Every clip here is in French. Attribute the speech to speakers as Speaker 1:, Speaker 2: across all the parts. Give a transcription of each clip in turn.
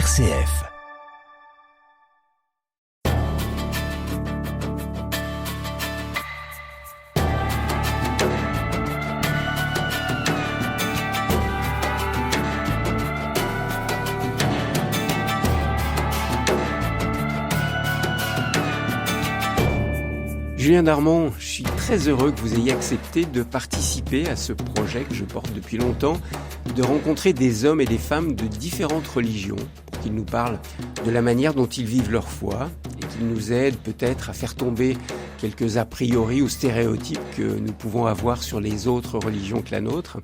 Speaker 1: RCF.
Speaker 2: Julien Darmon, je suis très heureux que vous ayez accepté de participer à ce projet que je porte depuis longtemps, de rencontrer des hommes et des femmes de différentes religions pour qu'ils nous parlent de la manière dont ils vivent leur foi et qu'ils nous aident peut-être à faire tomber quelques a priori ou stéréotypes que nous pouvons avoir sur les autres religions que la nôtre.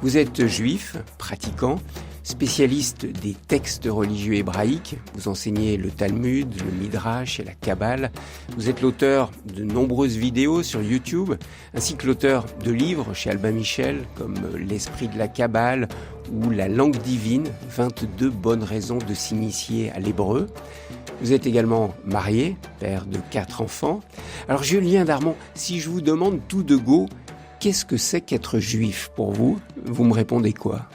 Speaker 2: Vous êtes juif, pratiquant, spécialiste des textes religieux hébraïques. Vous enseignez le Talmud, le Midrash et la Kabbale. Vous êtes l'auteur de nombreuses vidéos sur YouTube, ainsi que l'auteur de livres chez Albin Michel, comme L'Esprit de la Kabbale ou La langue divine, 22 bonnes raisons de s'initier à l'hébreu. Vous êtes également marié, père de 4 enfants. Alors Julien Darmon, si je vous demande tout de go, qu'est-ce que c'est qu'être juif pour vous? Vous me répondez quoi?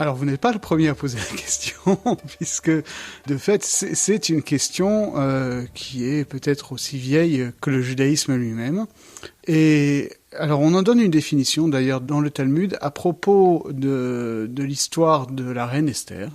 Speaker 3: Alors, vous n'êtes pas le premier à poser la question, puisque, de fait, c'est une question qui est peut-être aussi vieille que le judaïsme lui-même. Et alors, on en donne une définition, d'ailleurs, dans le Talmud, à propos de l'histoire de la reine Esther,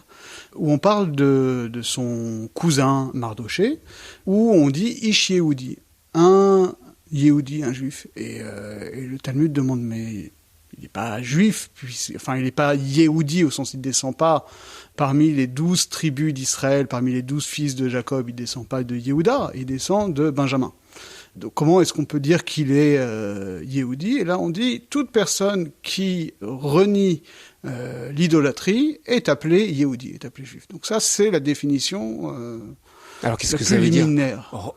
Speaker 3: où on parle de son cousin Mardoché, où on dit « Ish Yehudi », un Yehudi, un juif. Et le Talmud demande « mais ?» il n'est pas juif, il n'est pas Yehudi au sens il ne descend pas parmi les 12 tribus d'Israël, parmi les 12 fils de Jacob, il ne descend pas de Yehuda, il descend de Benjamin. Donc comment est-ce qu'on peut dire qu'il est Yehudi? Et là on dit toute personne qui renie l'idolâtrie est appelée Yehudi, est appelée juif. Donc ça c'est la définition.
Speaker 2: Alors qu'est-ce que ça veut
Speaker 3: dire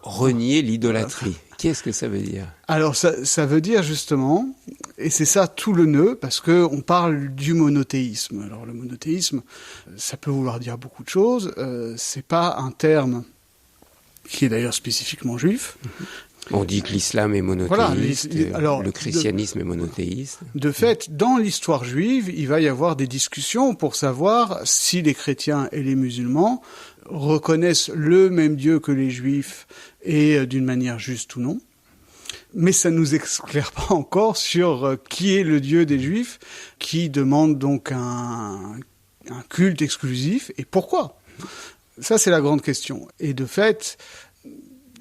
Speaker 2: renier l'idolâtrie? Qu'est-ce que ça veut dire?
Speaker 3: Alors ça veut dire justement, et c'est ça tout le nœud, parce que on parle du monothéisme. Alors le monothéisme, ça peut vouloir dire beaucoup de choses. C'est pas un terme qui est d'ailleurs spécifiquement juif.
Speaker 2: On dit que l'islam est monothéiste, alors, le christianisme est monothéiste.
Speaker 3: De fait, dans l'histoire juive, il va y avoir des discussions pour savoir si les chrétiens et les musulmans reconnaissent le même Dieu que les juifs et d'une manière juste ou non. Mais ça ne nous éclaire pas encore sur qui est le Dieu des juifs, qui demande donc un culte exclusif et pourquoi. Ça, c'est la grande question. Et de fait,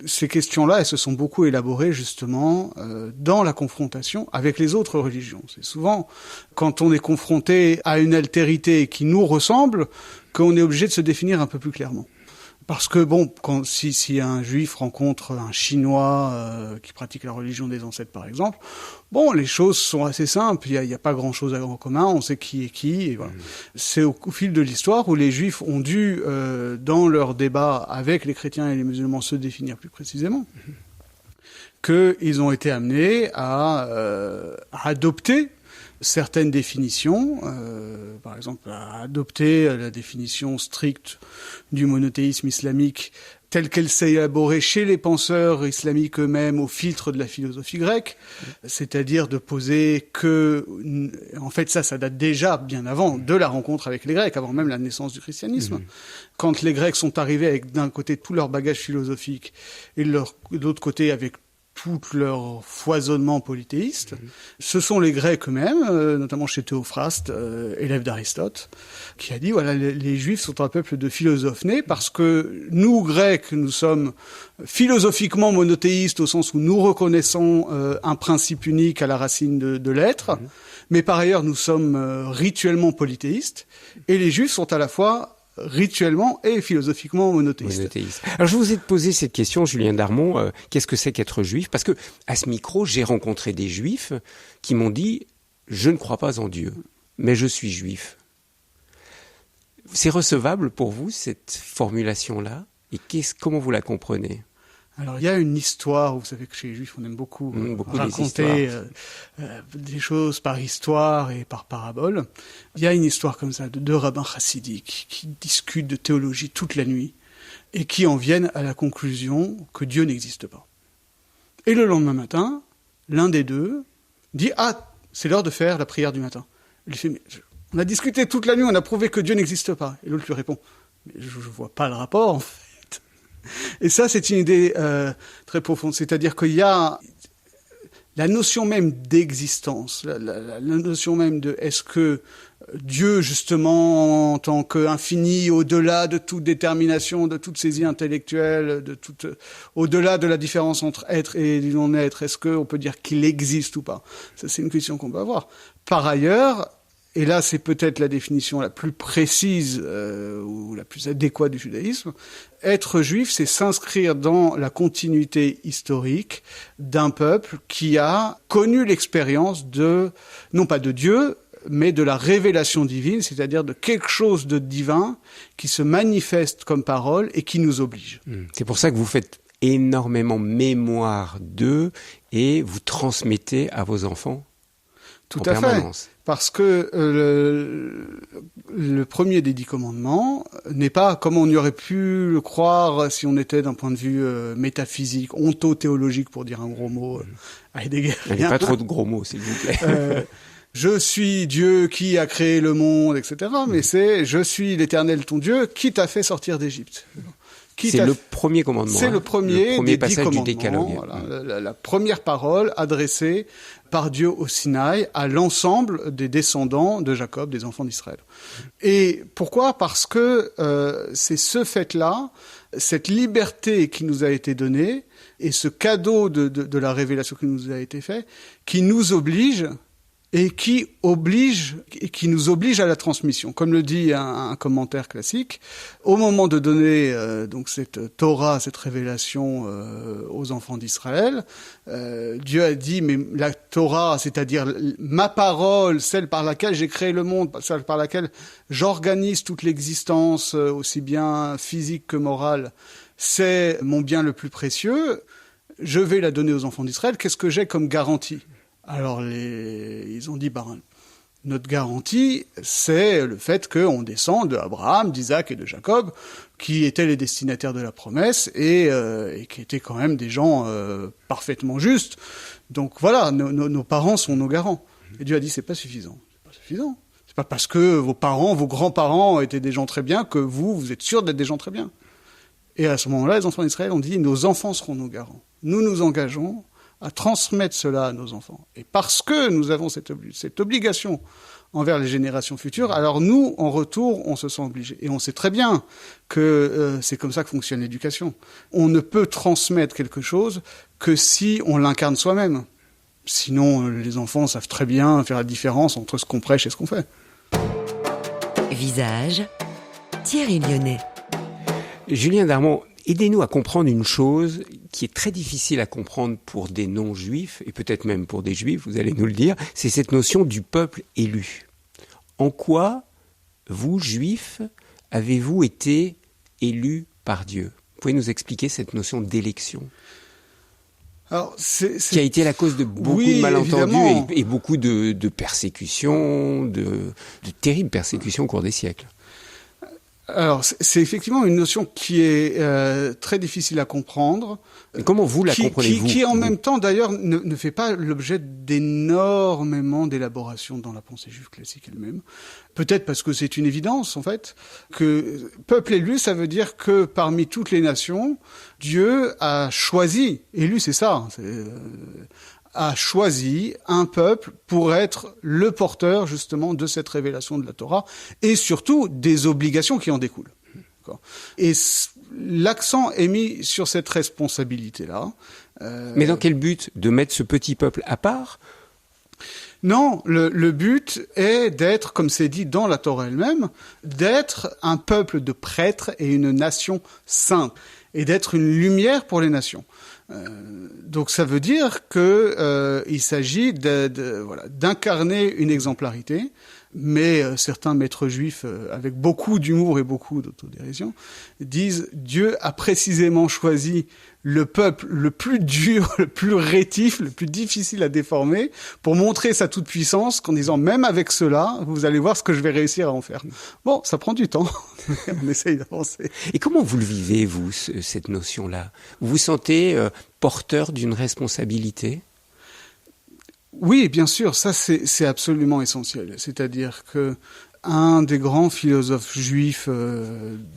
Speaker 3: ces questions-là, elles se sont beaucoup élaborées justement dans la confrontation avec les autres religions. C'est souvent quand on est confronté à une altérité qui nous ressemble qu'on est obligé de se définir un peu plus clairement. Parce que bon, si un juif rencontre un chinois qui pratique la religion des ancêtres par exemple, bon, les choses sont assez simples, il y a pas grand-chose en commun, on sait qui est qui, et voilà. C'est au fil de l'histoire où les juifs ont dû, dans leur débat avec les chrétiens et les musulmans, se définir plus précisément, qu'ils ont été amenés à adopter certaines définitions, par exemple à adopter la définition stricte du monothéisme islamique telle qu'elle s'est élaborée chez les penseurs islamiques eux-mêmes au filtre de la philosophie grecque, c'est-à-dire de poser que, en fait ça date déjà bien avant de la rencontre avec les Grecs, avant même la naissance du christianisme. Quand les Grecs sont arrivés avec d'un côté tout leur bagage philosophique et de l'autre côté avec tout leur foisonnement polythéiste. Ce sont les Grecs eux-mêmes, notamment chez Théophraste, élève d'Aristote, qui a dit, voilà, les Juifs sont un peuple de philosophes nés parce que nous, Grecs, nous sommes philosophiquement monothéistes au sens où nous reconnaissons un principe unique à la racine de l'être, mais par ailleurs, nous sommes rituellement polythéistes, et les Juifs sont à la fois rituellement et philosophiquement monothéiste.
Speaker 2: Alors je vous ai posé cette question, Julien Darmon, qu'est-ce que c'est qu'être juif? Parce que à ce micro, j'ai rencontré des juifs qui m'ont dit « je ne crois pas en Dieu, mais je suis juif ». C'est recevable pour vous, cette formulation-là? Et comment vous la comprenez?
Speaker 3: Alors, il y a une histoire, vous savez que chez les Juifs, on aime beaucoup raconter des choses par histoire et par parabole. Il y a une histoire comme ça de 2 rabbins chassidiques qui discutent de théologie toute la nuit et qui en viennent à la conclusion que Dieu n'existe pas. Et le lendemain matin, l'un des deux dit « Ah, c'est l'heure de faire la prière du matin ». Il fait « Mais on a discuté toute la nuit, on a prouvé que Dieu n'existe pas ». Et l'autre lui répond « Mais je vois pas le rapport, en fait. Et ça, c'est une idée très profonde. C'est-à-dire qu'il y a la notion même d'existence, la notion même de est-ce que Dieu, justement, en tant qu'infini, au-delà de toute détermination, de toute saisie intellectuelle, au-delà de la différence entre être et non-être, est-ce qu'on peut dire qu'il existe ou pas? Ça, c'est une question qu'on peut avoir. Par ailleurs, et là, c'est peut-être la définition la plus précise ou la plus adéquate du judaïsme, être juif, c'est s'inscrire dans la continuité historique d'un peuple qui a connu l'expérience non pas de Dieu, mais de la révélation divine, c'est-à-dire de quelque chose de divin qui se manifeste comme parole et qui nous oblige.
Speaker 2: C'est pour ça que vous faites énormément mémoire d'eux et vous transmettez à vos enfants
Speaker 3: tout
Speaker 2: en
Speaker 3: à
Speaker 2: permanence.
Speaker 3: Fait. Parce que le premier des 10 commandements n'est pas, comme on y aurait pu le croire si on était d'un point de vue métaphysique, ontothéologique, pour dire un gros mot, Heidegger.
Speaker 2: Il n'y a pas trop de gros mots, s'il vous plaît.
Speaker 3: Je suis Dieu qui a créé le monde, etc. Mais c'est « Je suis l'Éternel ton Dieu qui t'a fait sortir d'Égypte ».
Speaker 2: C'est le premier commandement.
Speaker 3: C'est le premier des 10
Speaker 2: passage
Speaker 3: commandements,
Speaker 2: du décalogue.
Speaker 3: Voilà, la première parole adressée par Dieu au Sinaï à l'ensemble des descendants de Jacob, des enfants d'Israël. Et pourquoi ? Parce que c'est ce fait-là, cette liberté qui nous a été donnée, et ce cadeau de la révélation qui nous a été fait, qui nous oblige et qui nous oblige à la transmission. Comme le dit un commentaire classique, au moment de donner donc cette Torah, cette révélation aux enfants d'Israël, Dieu a dit, mais la Torah, c'est-à-dire ma parole, celle par laquelle j'ai créé le monde, celle par laquelle j'organise toute l'existence, aussi bien physique que morale, c'est mon bien le plus précieux, je vais la donner aux enfants d'Israël, qu'est-ce que j'ai comme garantie ? Alors ils ont dit, notre garantie, c'est le fait qu'on descend d'Abraham, d'Isaac et de Jacob, qui étaient les destinataires de la promesse et qui étaient quand même des gens parfaitement justes. Donc voilà, nos parents sont nos garants. Et Dieu a dit, c'est pas suffisant. C'est pas suffisant. C'est pas parce que vos parents, vos grands-parents étaient des gens très bien que vous êtes sûr d'être des gens très bien. Et à ce moment-là, les enfants d'Israël ont dit, nos enfants seront nos garants. Nous nous engageons à transmettre cela à nos enfants. Et parce que nous avons cette obligation envers les générations futures, alors nous, en retour, on se sent obligé. Et on sait très bien que c'est comme ça que fonctionne l'éducation. On ne peut transmettre quelque chose que si on l'incarne soi-même. Sinon, les enfants savent très bien faire la différence entre ce qu'on prêche et ce qu'on fait.
Speaker 1: Visage, Thierry Lyonnais.
Speaker 2: Julien Darmon, aidez-nous à comprendre une chose qui est très difficile à comprendre pour des non-juifs, et peut-être même pour des juifs, vous allez nous le dire, c'est cette notion du peuple élu. En quoi, vous, juifs, avez-vous été élus par Dieu ? Vous pouvez nous expliquer cette notion d'élection ?
Speaker 3: Alors,
Speaker 2: qui a été la cause de beaucoup de malentendus et beaucoup de persécutions, de terribles persécutions au cours des siècles.
Speaker 3: Alors, c'est effectivement une notion qui est très difficile à comprendre.
Speaker 2: Mais comment vous la comprenez-vous ?
Speaker 3: Qui en même temps, d'ailleurs, ne fait pas l'objet d'énormément d'élaboration dans la pensée juive classique elle-même. Peut-être parce que c'est une évidence, en fait, que peuple élu, ça veut dire que parmi toutes les nations, Dieu a choisi, élu c'est ça, a choisi un peuple pour être le porteur justement de cette révélation de la Torah et surtout des obligations qui en découlent. Et l'accent est mis sur cette responsabilité-là.
Speaker 2: Mais dans quel but ? De mettre ce petit peuple à part ?
Speaker 3: Non, le but est d'être, comme c'est dit dans la Torah elle-même, d'être un peuple de prêtres et une nation sainte, et d'être une lumière pour les nations. Donc ça veut dire que il s'agit d'incarner une exemplarité, mais certains maîtres juifs, avec beaucoup d'humour et beaucoup d'autodérision, disent Dieu a précisément choisi le peuple le plus dur, le plus rétif, le plus difficile à déformer, pour montrer sa toute-puissance, qu'en disant même avec cela, vous allez voir ce que je vais réussir à en faire. Bon, ça prend du temps, on essaye d'avancer.
Speaker 2: Et comment vous le vivez, vous, cette notion-là ? Vous vous sentez porteur d'une responsabilité ?
Speaker 3: Oui, bien sûr, ça c'est absolument essentiel. C'est-à-dire que Un des grands philosophes juifs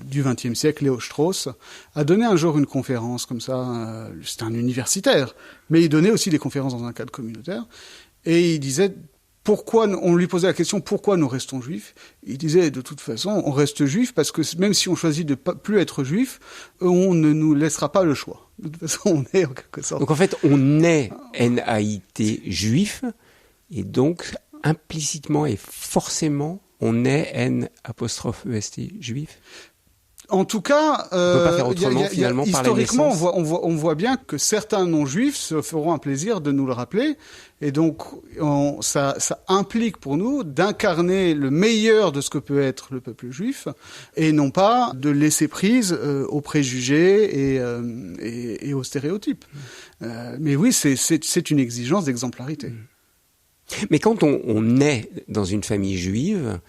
Speaker 3: du XXe siècle, Léo Strauss, a donné un jour une conférence comme ça. C'était un universitaire, mais il donnait aussi des conférences dans un cadre communautaire. Et il disait, on lui posait la question, pourquoi nous restons juifs? Il disait, de toute façon, on reste juif parce que même si on choisit de plus être juif, on ne nous laissera pas le choix. De toute façon, on est en quelque sorte.
Speaker 2: Donc en fait, on est N-A-I-T juif, et donc implicitement et forcément, on est N''EST juif.
Speaker 3: En tout cas,
Speaker 2: on peut pas faire autrement, finalement, par la
Speaker 3: historiquement,
Speaker 2: naissance.
Speaker 3: on voit bien que certains non-juifs se feront un plaisir de nous le rappeler, et donc ça implique pour nous d'incarner le meilleur de ce que peut être le peuple juif, et non pas de laisser prise aux préjugés et aux stéréotypes. Mais oui, c'est une exigence d'exemplarité.
Speaker 2: Mais quand on naît dans une famille juive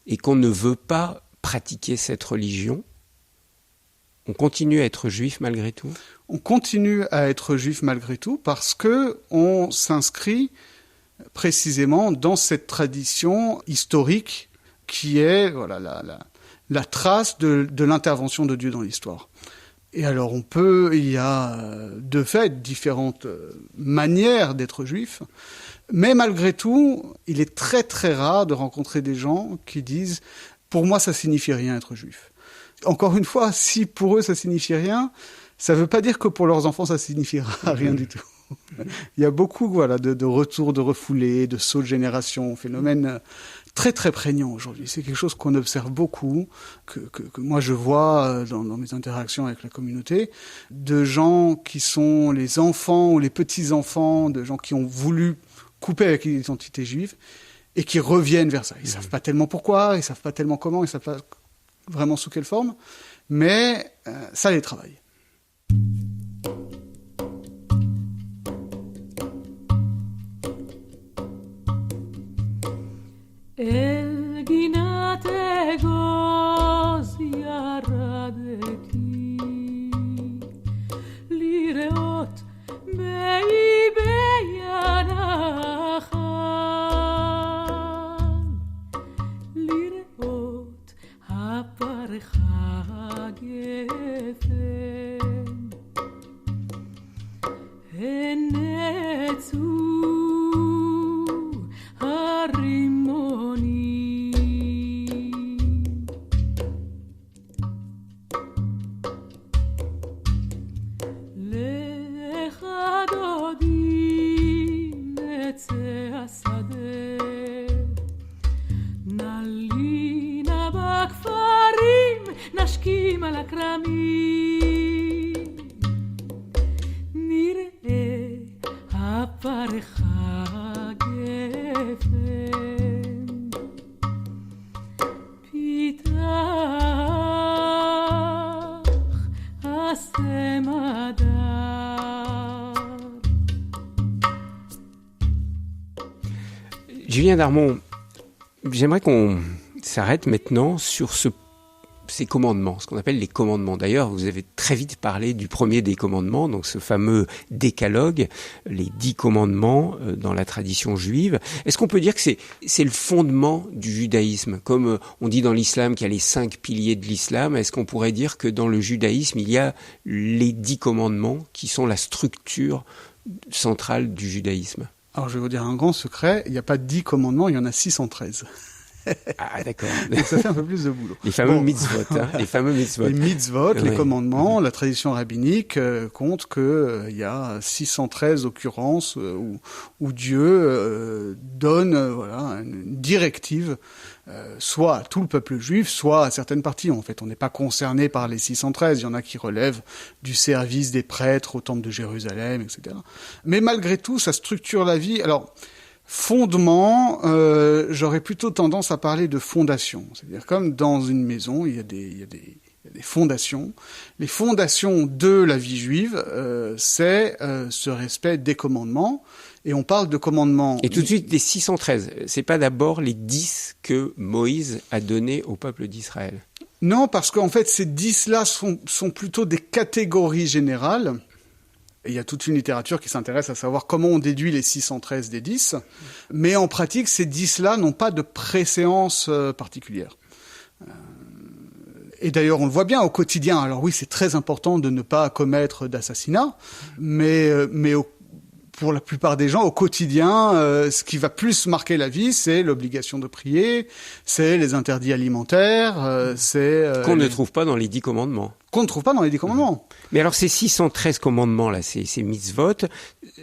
Speaker 2: et qu'on ne veut pas pratiquer cette religion, on continue à être juif malgré tout?
Speaker 3: On continue à être juif malgré tout parce que on s'inscrit précisément dans cette tradition historique qui est la trace de l'intervention de Dieu dans l'histoire. Et alors il y a de fait différentes manières d'être juif, mais malgré tout, il est très très rare de rencontrer des gens qui disent « pour moi ça signifie rien être juif ». Encore une fois, si pour eux ça signifie rien, ça veut pas dire que pour leurs enfants ça signifiera rien du tout. Il y a beaucoup de retours de refoulés, de sauts de génération, phénomène très très prégnant aujourd'hui. C'est quelque chose qu'on observe beaucoup, que moi je vois dans mes interactions avec la communauté, de gens qui sont les enfants ou les petits-enfants, de gens qui ont voulu couper avec l'identité juive et qui reviennent vers ça. Ils savent pas tellement pourquoi, ils savent pas tellement comment, ils savent pas vraiment sous quelle forme, mais ça les travaille.
Speaker 4: אל גינת אגוז ירדתי לראות באיבי הנחל לראות הפרחה גפן הן נצאו נשקים על הכרמים נראה הפרחה גפן פיתח השם הדר.
Speaker 2: Julien Darmon, j'aimerais qu'on s'arrête maintenant sur ces commandements, ce qu'on appelle les commandements. D'ailleurs, vous avez très vite parlé du premier des commandements, donc ce fameux décalogue, les 10 commandements dans la tradition juive. Est-ce qu'on peut dire que c'est le fondement du judaïsme? Comme on dit dans l'islam qu'il y a les 5 piliers de l'islam, est-ce qu'on pourrait dire que dans le judaïsme, il y a les 10 commandements qui sont la structure centrale du judaïsme?
Speaker 3: Alors je vais vous dire un grand secret, il n'y a pas 10 commandements, il y en a 613.
Speaker 2: Ah, d'accord.
Speaker 3: Donc ça fait un peu plus de boulot.
Speaker 2: Les fameux mitzvot, hein, les fameux mitzvot.
Speaker 3: Les mitzvot,
Speaker 2: Ouais.
Speaker 3: les commandements, la tradition rabbinique compte que il y a 613 occurrences où Dieu donne une directive soit à tout le peuple juif, soit à certaines parties. En fait, on n'est pas concerné par les 613. Il y en a qui relèvent du service des prêtres au temple de Jérusalem, etc. Mais malgré tout, ça structure la vie. Alors, fondement, j'aurais plutôt tendance à parler de fondation. C'est-à-dire comme dans une maison, il y a des fondations. Les fondations de la vie juive, c'est ce respect des commandements. Et on parle de commandements...
Speaker 2: Et tout de suite, les 613, c'est pas d'abord les 10 que Moïse a donnés au peuple d'Israël?
Speaker 3: Non, parce qu'en fait, ces 10-là sont plutôt des catégories générales Et il y a toute une littérature qui s'intéresse à savoir comment on déduit les 613 des 10. Mais en pratique, ces 10-là n'ont pas de préséance particulière. Et d'ailleurs, on le voit bien au quotidien. Alors oui, c'est très important de ne pas commettre d'assassinat, mais pour la plupart des gens, au quotidien, ce qui va plus marquer la vie, c'est l'obligation de prier, c'est les interdits alimentaires, c'est...
Speaker 2: Qu'on ne trouve pas dans les 10 commandements.
Speaker 3: Qu'on ne trouve pas dans les 10 commandements.
Speaker 2: Mais alors, ces 613 commandements-là, ces mitzvot,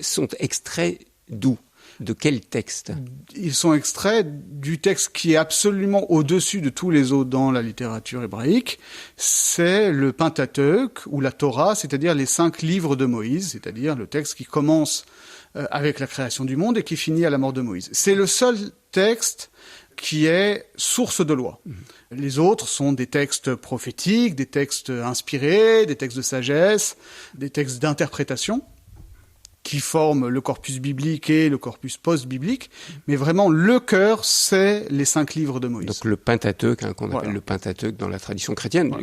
Speaker 2: sont extraits d'où ? De quel texte ?
Speaker 3: Ils sont extraits du texte qui est absolument au-dessus de tous les autres dans la littérature hébraïque. C'est le Pentateuque ou la Torah, c'est-à-dire les 5 livres de Moïse, c'est-à-dire le texte qui commence avec la création du monde et qui finit à la mort de Moïse. C'est le seul texte qui est source de loi. Les autres sont des textes prophétiques, des textes inspirés, des textes de sagesse, des textes d'interprétation, qui forment le corpus biblique et le corpus post-biblique, mais vraiment le cœur, c'est les 5 livres de Moïse.
Speaker 2: Donc le Pentateuque, qu'on appelle le Pentateuque dans la tradition chrétienne,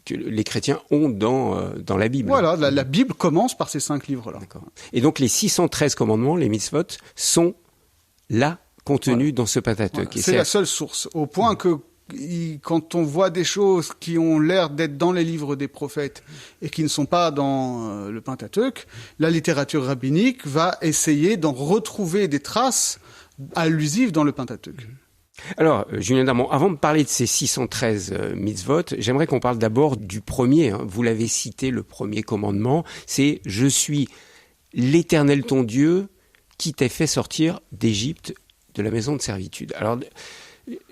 Speaker 2: que les chrétiens ont dans la Bible.
Speaker 3: Voilà, la Bible commence par ces 5 livres-là.
Speaker 2: D'accord. Et donc les 613 commandements, les mitzvot, sont là contenus dans ce Pentateuque.
Speaker 3: Voilà. C'est la seule source, au point que quand on voit des choses qui ont l'air d'être dans les livres des prophètes et qui ne sont pas dans le Pentateuque, la littérature rabbinique va essayer d'en retrouver des traces allusives dans le Pentateuque.
Speaker 2: Alors, Julien Darmon, avant de parler de ces 613 mitzvot, j'aimerais qu'on parle d'abord du premier. Vous l'avez cité, le premier commandement, c'est « Je suis l'Éternel ton Dieu qui t'ai fait sortir d'Égypte, de la maison de servitude ». Alors,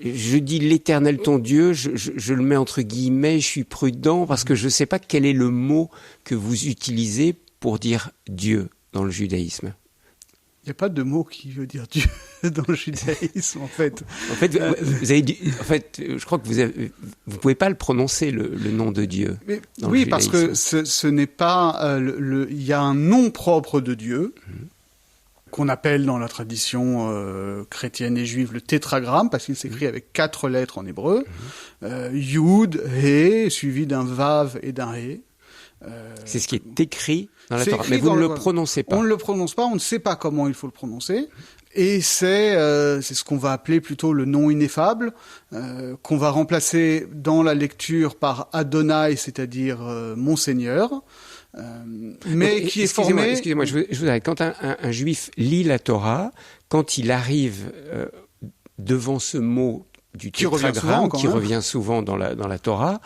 Speaker 2: je dis l'Éternel ton Dieu, je le mets entre guillemets, je suis prudent parce que je ne sais pas quel est le mot que vous utilisez pour dire Dieu dans le judaïsme.
Speaker 3: Il n'y a pas de mot qui veut dire Dieu dans le judaïsme, en fait.
Speaker 2: En fait, vous avez dit, je crois que vous pouvez pas le prononcer, le nom de Dieu.
Speaker 3: Mais, oui, parce que ce n'est pas il y a un nom propre de Dieu. Qu'on appelle dans la tradition chrétienne et juive le tétragramme, parce qu'il s'écrit avec 4 lettres en hébreu, Yud, He, suivi d'un Vav et d'un He.
Speaker 2: C'est ce qui est écrit dans la Torah, mais vous ne le prononcez pas.
Speaker 3: On ne le prononce pas, on ne sait pas comment il faut le prononcer, et c'est ce qu'on va appeler plutôt le nom ineffable, qu'on va remplacer dans la lecture par Adonai, c'est-à-dire mon Seigneur, mais qui est formé...
Speaker 2: Excusez-moi, je vous arrête. Quand un juif lit la Torah, quand il arrive devant ce mot du tétragramme, qui revient souvent dans la Torah,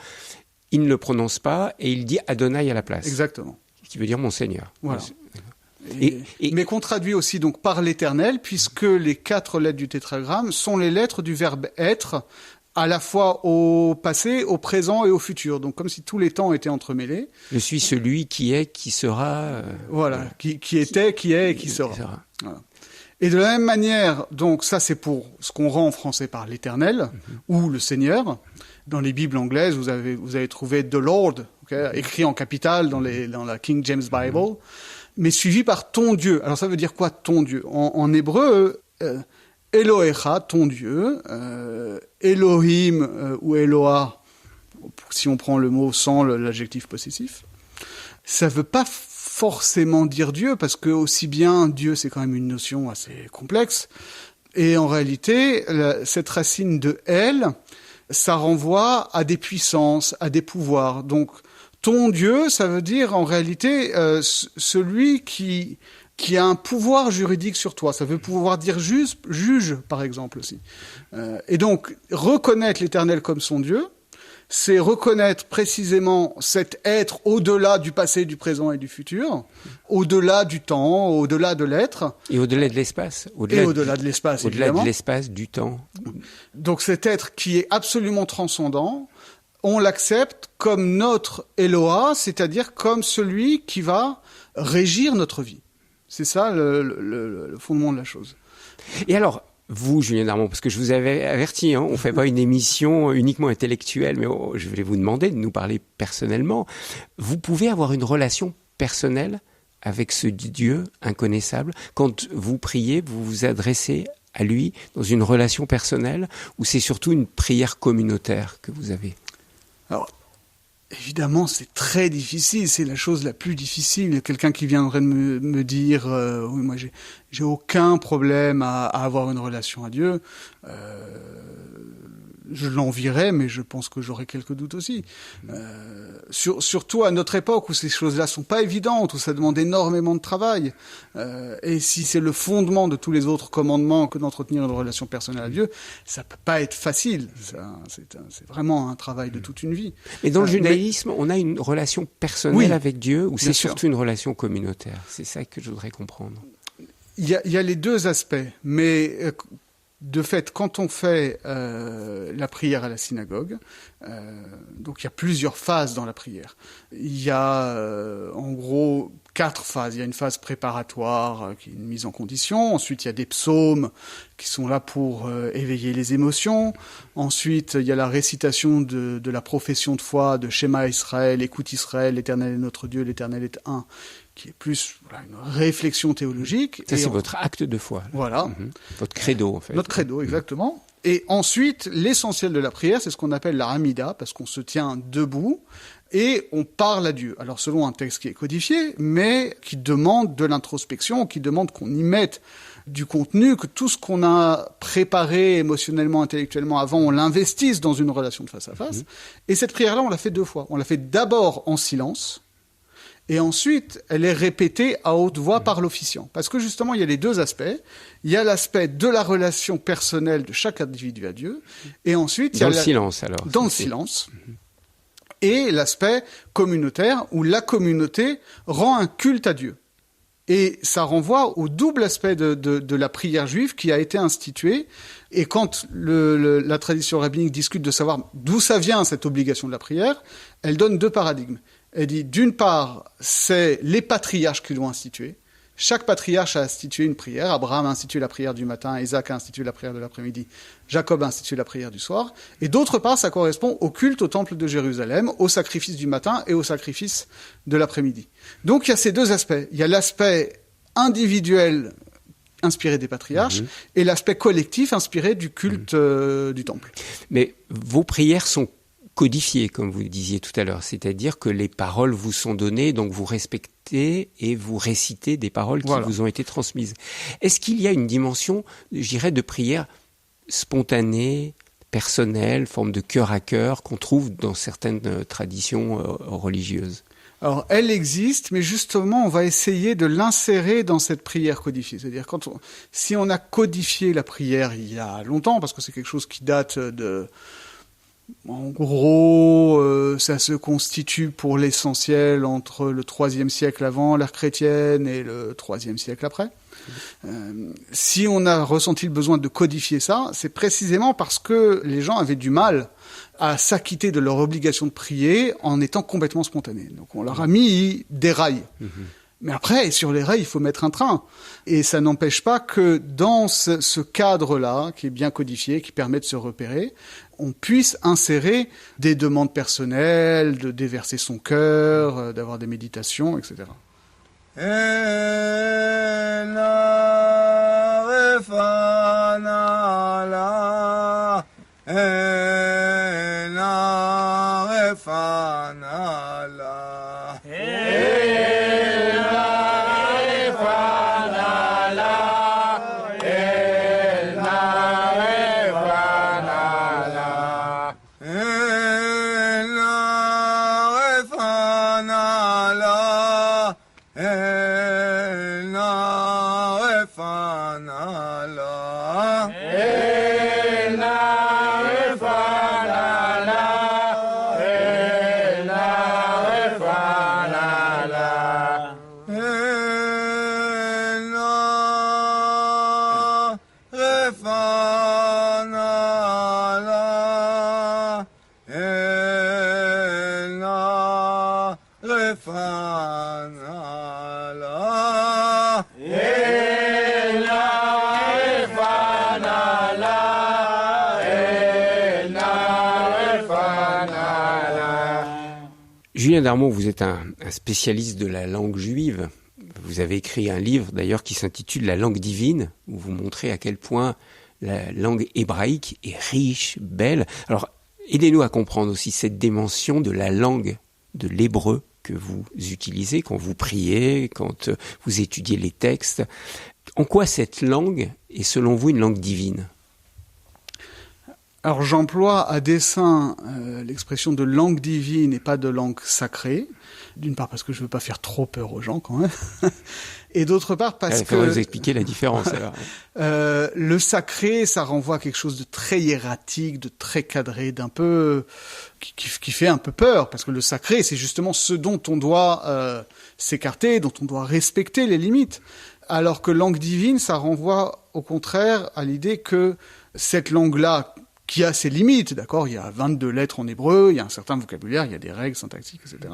Speaker 2: il ne le prononce pas et il dit Adonai à la place.
Speaker 3: Exactement.
Speaker 2: Qui veut dire mon Seigneur.
Speaker 3: Voilà. Mais qu'on traduit aussi donc par l'Éternel, puisque les 4 lettres du tétragramme sont les lettres du verbe être, à la fois au passé, au présent et au futur. Donc comme si tous les temps étaient entremêlés.
Speaker 2: Je suis celui qui est, qui sera...
Speaker 3: qui était, qui est et qui sera. Voilà. Et de la même manière, donc ça c'est pour ce qu'on rend en français par l'Éternel, ou le Seigneur. Dans les Bibles anglaises, vous avez trouvé The Lord, écrit en capital dans la King James Bible, mais suivi par ton Dieu. Alors ça veut dire quoi, ton Dieu ? En hébreu... Elohecha, ton Dieu, Elohim ou Eloah, si on prend le mot sans l'adjectif possessif, ça ne veut pas forcément dire Dieu, parce que aussi bien Dieu, c'est quand même une notion assez complexe, et en réalité, cette racine de El, ça renvoie à des puissances, à des pouvoirs. Donc, ton Dieu, ça veut dire en réalité celui qui a un pouvoir juridique sur toi. Ça veut pouvoir dire juge, par exemple, aussi. Et donc, reconnaître l'Éternel comme son Dieu, c'est reconnaître précisément cet être au-delà du passé, du présent et du futur, au-delà du temps, au-delà de l'être.
Speaker 2: Et au-delà de l'espace.
Speaker 3: Au-delà de l'espace,
Speaker 2: au-delà de l'espace, du temps.
Speaker 3: Donc cet être qui est absolument transcendant, on l'accepte comme notre Eloah, c'est-à-dire comme celui qui va régir notre vie. C'est ça le fondement de la chose.
Speaker 2: Et alors, vous, Julien Darmon, parce que je vous avais averti, on ne fait pas une émission uniquement intellectuelle, mais je vais vous demander de nous parler personnellement. Vous pouvez avoir une relation personnelle avec ce Dieu inconnaissable. Quand vous priez, vous vous adressez à lui dans une relation personnelle, ou c'est surtout une prière communautaire que vous avez ?
Speaker 3: Alors, Évidemment, c'est très difficile, c'est la chose la plus difficile. Quelqu'un qui viendrait de me dire oui, moi j'ai aucun problème à avoir une relation à Dieu, je l'envierais, mais je pense que j'aurais quelques doutes aussi. Surtout à notre époque où ces choses-là sont pas évidentes, où ça demande énormément de travail. Et si c'est le fondement de tous les autres commandements que d'entretenir une relation personnelle à Dieu, ça peut pas être facile. C'est vraiment un travail de toute une vie.
Speaker 2: Mais dans le judaïsme, on a une relation personnelle avec Dieu, ou c'est surtout une relation communautaire? C'est ça que je voudrais comprendre.
Speaker 3: Il y a les deux aspects, mais de fait, quand on fait la prière à la synagogue, donc il y a plusieurs phases dans la prière. Il y a en gros 4 phases. Il y a une phase préparatoire qui est une mise en condition. Ensuite, il y a des psaumes qui sont là pour éveiller les émotions. Ensuite, il y a la récitation de la profession de foi de Shema Israël, écoute Israël, l'Éternel est notre Dieu, l'Éternel est un, qui est plus une réflexion théologique.
Speaker 2: Ça, c'est votre acte de foi.
Speaker 3: Voilà.
Speaker 2: Votre credo, en fait.
Speaker 3: Notre credo, exactement. Et ensuite, l'essentiel de la prière, c'est ce qu'on appelle la Hamida, parce qu'on se tient debout et on parle à Dieu. Alors, selon un texte qui est codifié, mais qui demande de l'introspection, qui demande qu'on y mette du contenu, que tout ce qu'on a préparé émotionnellement, intellectuellement avant, on l'investisse dans une relation de face à face. Et cette prière-là, on l'a fait 2 fois. On l'a fait d'abord en silence, et ensuite, elle est répétée à haute voix par l'officiant. Parce que justement, il y a les 2 aspects. Il y a l'aspect de la relation personnelle de chaque individu à Dieu. Et ensuite, il y a
Speaker 2: le silence, alors.
Speaker 3: Dans le silence. Et l'aspect communautaire, où la communauté rend un culte à Dieu. Et ça renvoie au double aspect de la prière juive qui a été instituée. Et quand la tradition rabbinique discute de savoir d'où ça vient, cette obligation de la prière, elle donne 2 paradigmes. Elle dit, d'une part, c'est les patriarches qui l'ont institué. Chaque patriarche a institué une prière. Abraham a institué la prière du matin, Isaac a institué la prière de l'après-midi, Jacob a institué la prière du soir. Et d'autre part, ça correspond au culte au temple de Jérusalem, au sacrifice du matin et au sacrifice de l'après-midi. Donc il y a ces 2 aspects. Il y a l'aspect individuel inspiré des patriarches et l'aspect collectif inspiré du culte du temple.
Speaker 2: Mais vos prières sont codifiées, comme vous le disiez tout à l'heure, c'est-à-dire que les paroles vous sont données, donc vous respectez et vous récitez des paroles qui vous ont été transmises. Est-ce qu'il y a une dimension, je dirais, de prière spontanée, personnelle, forme de cœur à cœur, qu'on trouve dans certaines traditions religieuses?
Speaker 3: Alors, elle existe, mais justement, on va essayer de l'insérer dans cette prière codifiée. C'est-à-dire, si on a codifié la prière il y a longtemps, parce que c'est quelque chose qui date de... En gros, ça se constitue pour l'essentiel entre le IIIe siècle avant l'ère chrétienne et le IIIe siècle après. Si on a ressenti le besoin de codifier ça, c'est précisément parce que les gens avaient du mal à s'acquitter de leur obligation de prier en étant complètement spontanés. Donc on leur a mis des rails. Mais après, sur les rails, il faut mettre un train. Et ça n'empêche pas que dans ce cadre-là, qui est bien codifié, qui permet de se repérer, on puisse insérer des demandes personnelles, de déverser son cœur, d'avoir des méditations, etc.
Speaker 2: Julien Darmon, vous êtes un spécialiste de la langue juive. Vous avez écrit un livre d'ailleurs qui s'intitule « La langue divine » où vous montrez à quel point la langue hébraïque est riche, belle. Alors Aidez-nous à comprendre aussi cette dimension de la langue de l'hébreu que vous utilisez quand vous priez, quand vous étudiez les textes. En quoi cette langue est selon vous une langue divine ?
Speaker 3: Alors j'emploie à dessein l'expression de langue divine et pas de langue sacrée. D'une part parce que je veux pas faire trop peur aux gens quand même. Et d'autre part parce que...
Speaker 2: Il faudrait vous expliquer la différence alors.
Speaker 3: Le sacré, ça renvoie à quelque chose de très hiératique, de très cadré, d'un peu... qui fait un peu peur. Parce que le sacré, c'est justement ce dont on doit s'écarter, dont on doit respecter les limites. Alors que langue divine, ça renvoie au contraire à l'idée que cette langue-là, qui a ses limites, d'accord ? Il y a 22 lettres en hébreu, il y a un certain vocabulaire, il y a des règles syntaxiques, etc.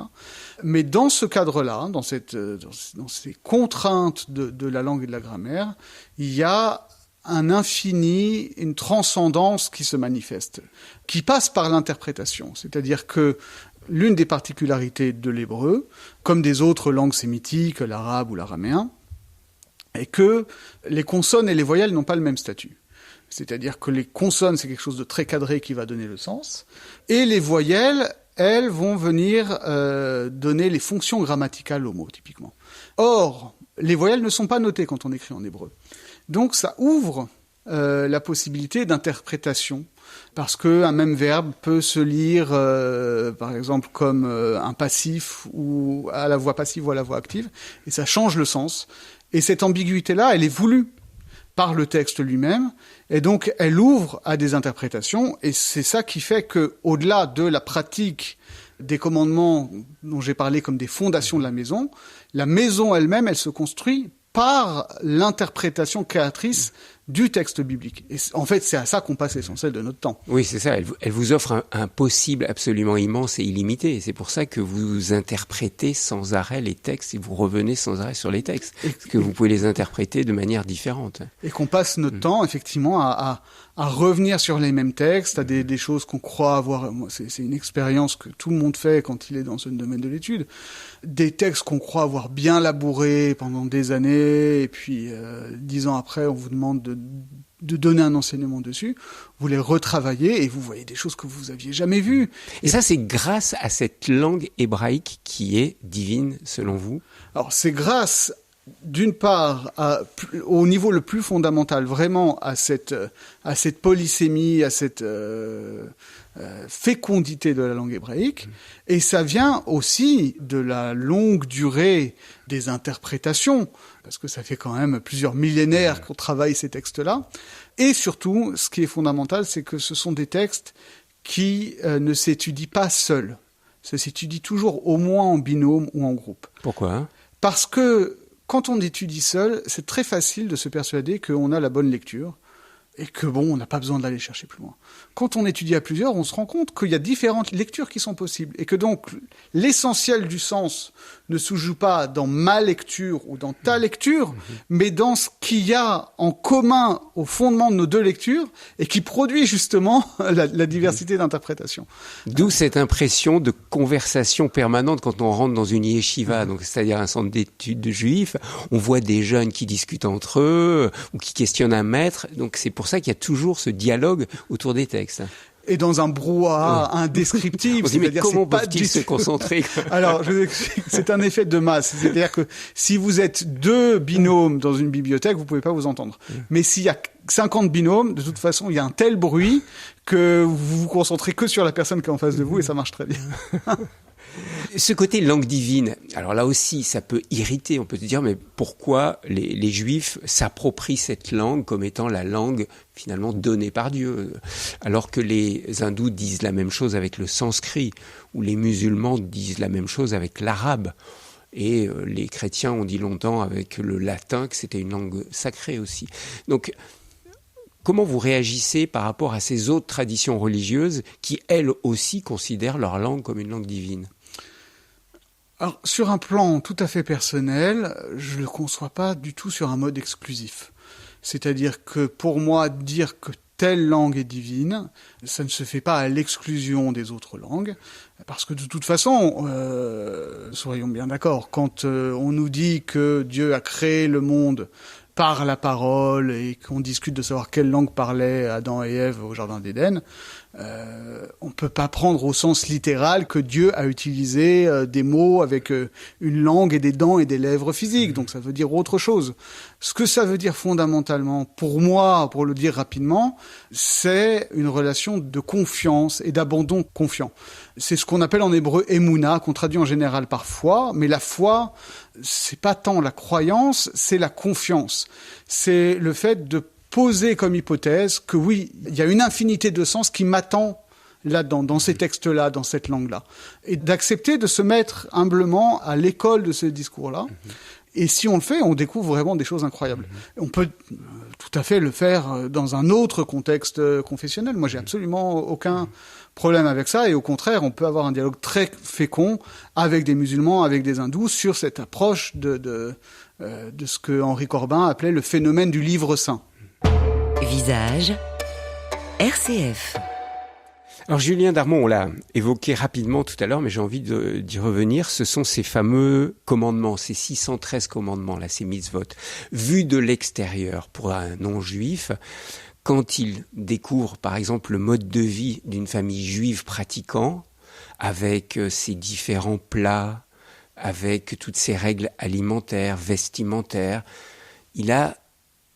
Speaker 3: Mais dans ce cadre-là, dans ces contraintes de la langue et de la grammaire, il y a un infini, une transcendance qui se manifeste, qui passe par l'interprétation. C'est-à-dire que l'une des particularités de l'hébreu, comme des autres langues sémitiques, l'arabe ou l'araméen, est que les consonnes et les voyelles n'ont pas le même statut. C'est-à-dire que les consonnes, c'est quelque chose de très cadré qui va donner le sens. Et les voyelles, elles, vont venir donner les fonctions grammaticales au mot, typiquement. Or, les voyelles ne sont pas notées quand on écrit en hébreu. Donc ça ouvre la possibilité d'interprétation. Parce qu'un même verbe peut se lire, par exemple, comme un passif, ou à la voix passive ou à la voix active. Et ça change le sens. Et cette ambiguïté-là, elle est voulue par le texte lui-même, et donc elle ouvre à des interprétations, et c'est ça qui fait que, au-delà de la pratique des commandements dont j'ai parlé comme des fondations de la maison elle-même, elle se construit par l'interprétation créatrice du texte biblique. Et en fait, c'est à ça qu'on passe l'essentiel de notre temps.
Speaker 2: Oui, c'est ça. Elle vous offre un possible absolument immense et illimité. Et c'est pour ça que vous interprétez sans arrêt les textes et vous revenez sans arrêt sur les textes. Parce que vous pouvez les interpréter de manière différente. Et
Speaker 3: qu'on passe notre temps, effectivement, à revenir sur les mêmes textes, à des choses qu'on croit avoir... C'est une expérience que tout le monde fait quand il est dans ce domaine de l'étude. Des textes qu'on croit avoir bien labourés pendant des années, et puis 10 ans après, on vous demande de donner un enseignement dessus, vous les retravaillez et vous voyez des choses que vous aviez jamais vues.
Speaker 2: Et ça, c'est grâce à cette langue hébraïque qui est divine, selon vous ?
Speaker 3: Alors, c'est grâce, d'une part, au niveau le plus fondamental, vraiment à cette polysémie, à cette fécondité de la langue hébraïque, et ça vient aussi de la longue durée des interprétations, parce que ça fait quand même plusieurs millénaires qu'on travaille ces textes-là. Et surtout, ce qui est fondamental, c'est que ce sont des textes qui ne s'étudient pas seuls. Ça s'étudie toujours au moins en binôme ou en groupe.
Speaker 2: Pourquoi ?
Speaker 3: Parce que quand on étudie seul, c'est très facile de se persuader qu'on a la bonne lecture et que on n'a pas besoin d'aller chercher plus loin. Quand on étudie à plusieurs, on se rend compte qu'il y a différentes lectures qui sont possibles et que donc l'essentiel du sens ne se joue pas dans ma lecture ou dans ta lecture, mais dans ce qu'il y a en commun au fondement de nos deux lectures et qui produit justement la diversité d'interprétation.
Speaker 2: D'où cette impression de conversation permanente quand on rentre dans une yeshiva, donc c'est-à-dire un centre d'études de juifs. On voit des jeunes qui discutent entre eux ou qui questionnent un maître. Donc c'est pour ça qu'il y a toujours ce dialogue autour des textes.
Speaker 3: Et dans un brouhaha indescriptible.
Speaker 2: On dit, mais comment peuvent-ils se concentrer ?
Speaker 3: Alors, je vous explique, c'est un effet de masse. C'est-à-dire que si vous êtes 2 binômes dans une bibliothèque, vous pouvez pas vous entendre. Mais s'il y a 50 binômes, de toute façon, il y a un tel bruit que vous vous concentrez que sur la personne qui est en face de vous et ça marche très bien.
Speaker 2: Ce côté langue divine, alors là aussi, ça peut irriter. On peut se dire, mais pourquoi les Juifs s'approprient cette langue comme étant la langue finalement donnée par Dieu, alors que les hindous disent la même chose avec le sanskrit, ou les musulmans disent la même chose avec l'arabe. Et les chrétiens ont dit longtemps avec le latin que c'était une langue sacrée aussi. Donc, comment vous réagissez par rapport à ces autres traditions religieuses qui, elles aussi, considèrent leur langue comme une langue divine ?
Speaker 3: Alors, sur un plan tout à fait personnel, je ne le conçois pas du tout sur un mode exclusif. C'est-à-dire que pour moi, dire que telle langue est divine, ça ne se fait pas à l'exclusion des autres langues, parce que de toute façon, soyons bien d'accord, quand on nous dit que Dieu a créé le monde par la parole et qu'on discute de savoir quelle langue parlaient Adam et Ève au Jardin d'Éden, On peut pas prendre au sens littéral que Dieu a utilisé des mots avec une langue et des dents et des lèvres physiques. Donc ça veut dire autre chose. Ce que ça veut dire fondamentalement, pour moi, pour le dire rapidement, c'est une relation de confiance et d'abandon confiant. C'est ce qu'on appelle en hébreu émouna, qu'on traduit en général par foi, mais la foi, c'est pas tant la croyance, c'est la confiance. C'est le fait de poser comme hypothèse que oui, il y a une infinité de sens qui m'attend là-dedans, dans ces textes-là, dans cette langue-là. Et d'accepter de se mettre humblement à l'école de ce discours-là. Et si on le fait, on découvre vraiment des choses incroyables. On peut tout à fait le faire dans un autre contexte confessionnel. Moi, j'ai absolument aucun problème avec ça. Et au contraire, on peut avoir un dialogue très fécond avec des musulmans, avec des hindous, sur cette approche de ce que Henri Corbin appelait le phénomène du livre saint.
Speaker 1: Visage RCF.
Speaker 2: Alors Julien Darmon, on l'a évoqué rapidement tout à l'heure, mais j'ai envie d'y revenir. Ce sont ces fameux commandements, ces 613 commandements, là, ces mitzvot, vus de l'extérieur pour un non-juif. Quand il découvre, par exemple, le mode de vie d'une famille juive pratiquant, avec ses différents plats, avec toutes ses règles alimentaires, vestimentaires, il a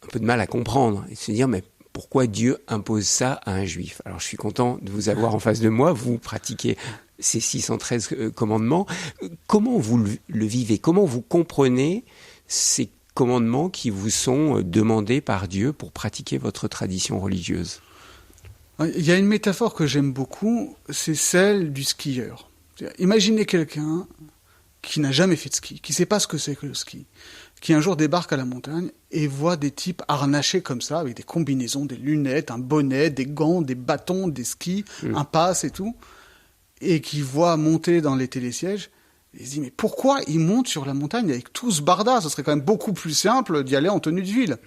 Speaker 2: un peu de mal à comprendre et se dire mais pourquoi Dieu impose ça à un juif? Alors je suis content de vous avoir en face de moi, vous pratiquez ces 613 commandements. Comment vous le vivez? Comment vous comprenez ces commandements qui vous sont demandés par Dieu pour pratiquer votre tradition religieuse?
Speaker 3: Il y a une métaphore que j'aime beaucoup, c'est celle du skieur. Imaginez quelqu'un qui n'a jamais fait de ski, qui ne sait pas ce que c'est que le ski, qui un jour débarque à la montagne et voit des types harnachés comme ça, avec des combinaisons, des lunettes, un bonnet, des gants, des bâtons, des skis, un pass et tout, et qui voit monter dans les télésièges, et il se dit, mais pourquoi ils montent sur la montagne avec tout ce barda? Ce serait quand même beaucoup plus simple d'y aller en tenue de ville.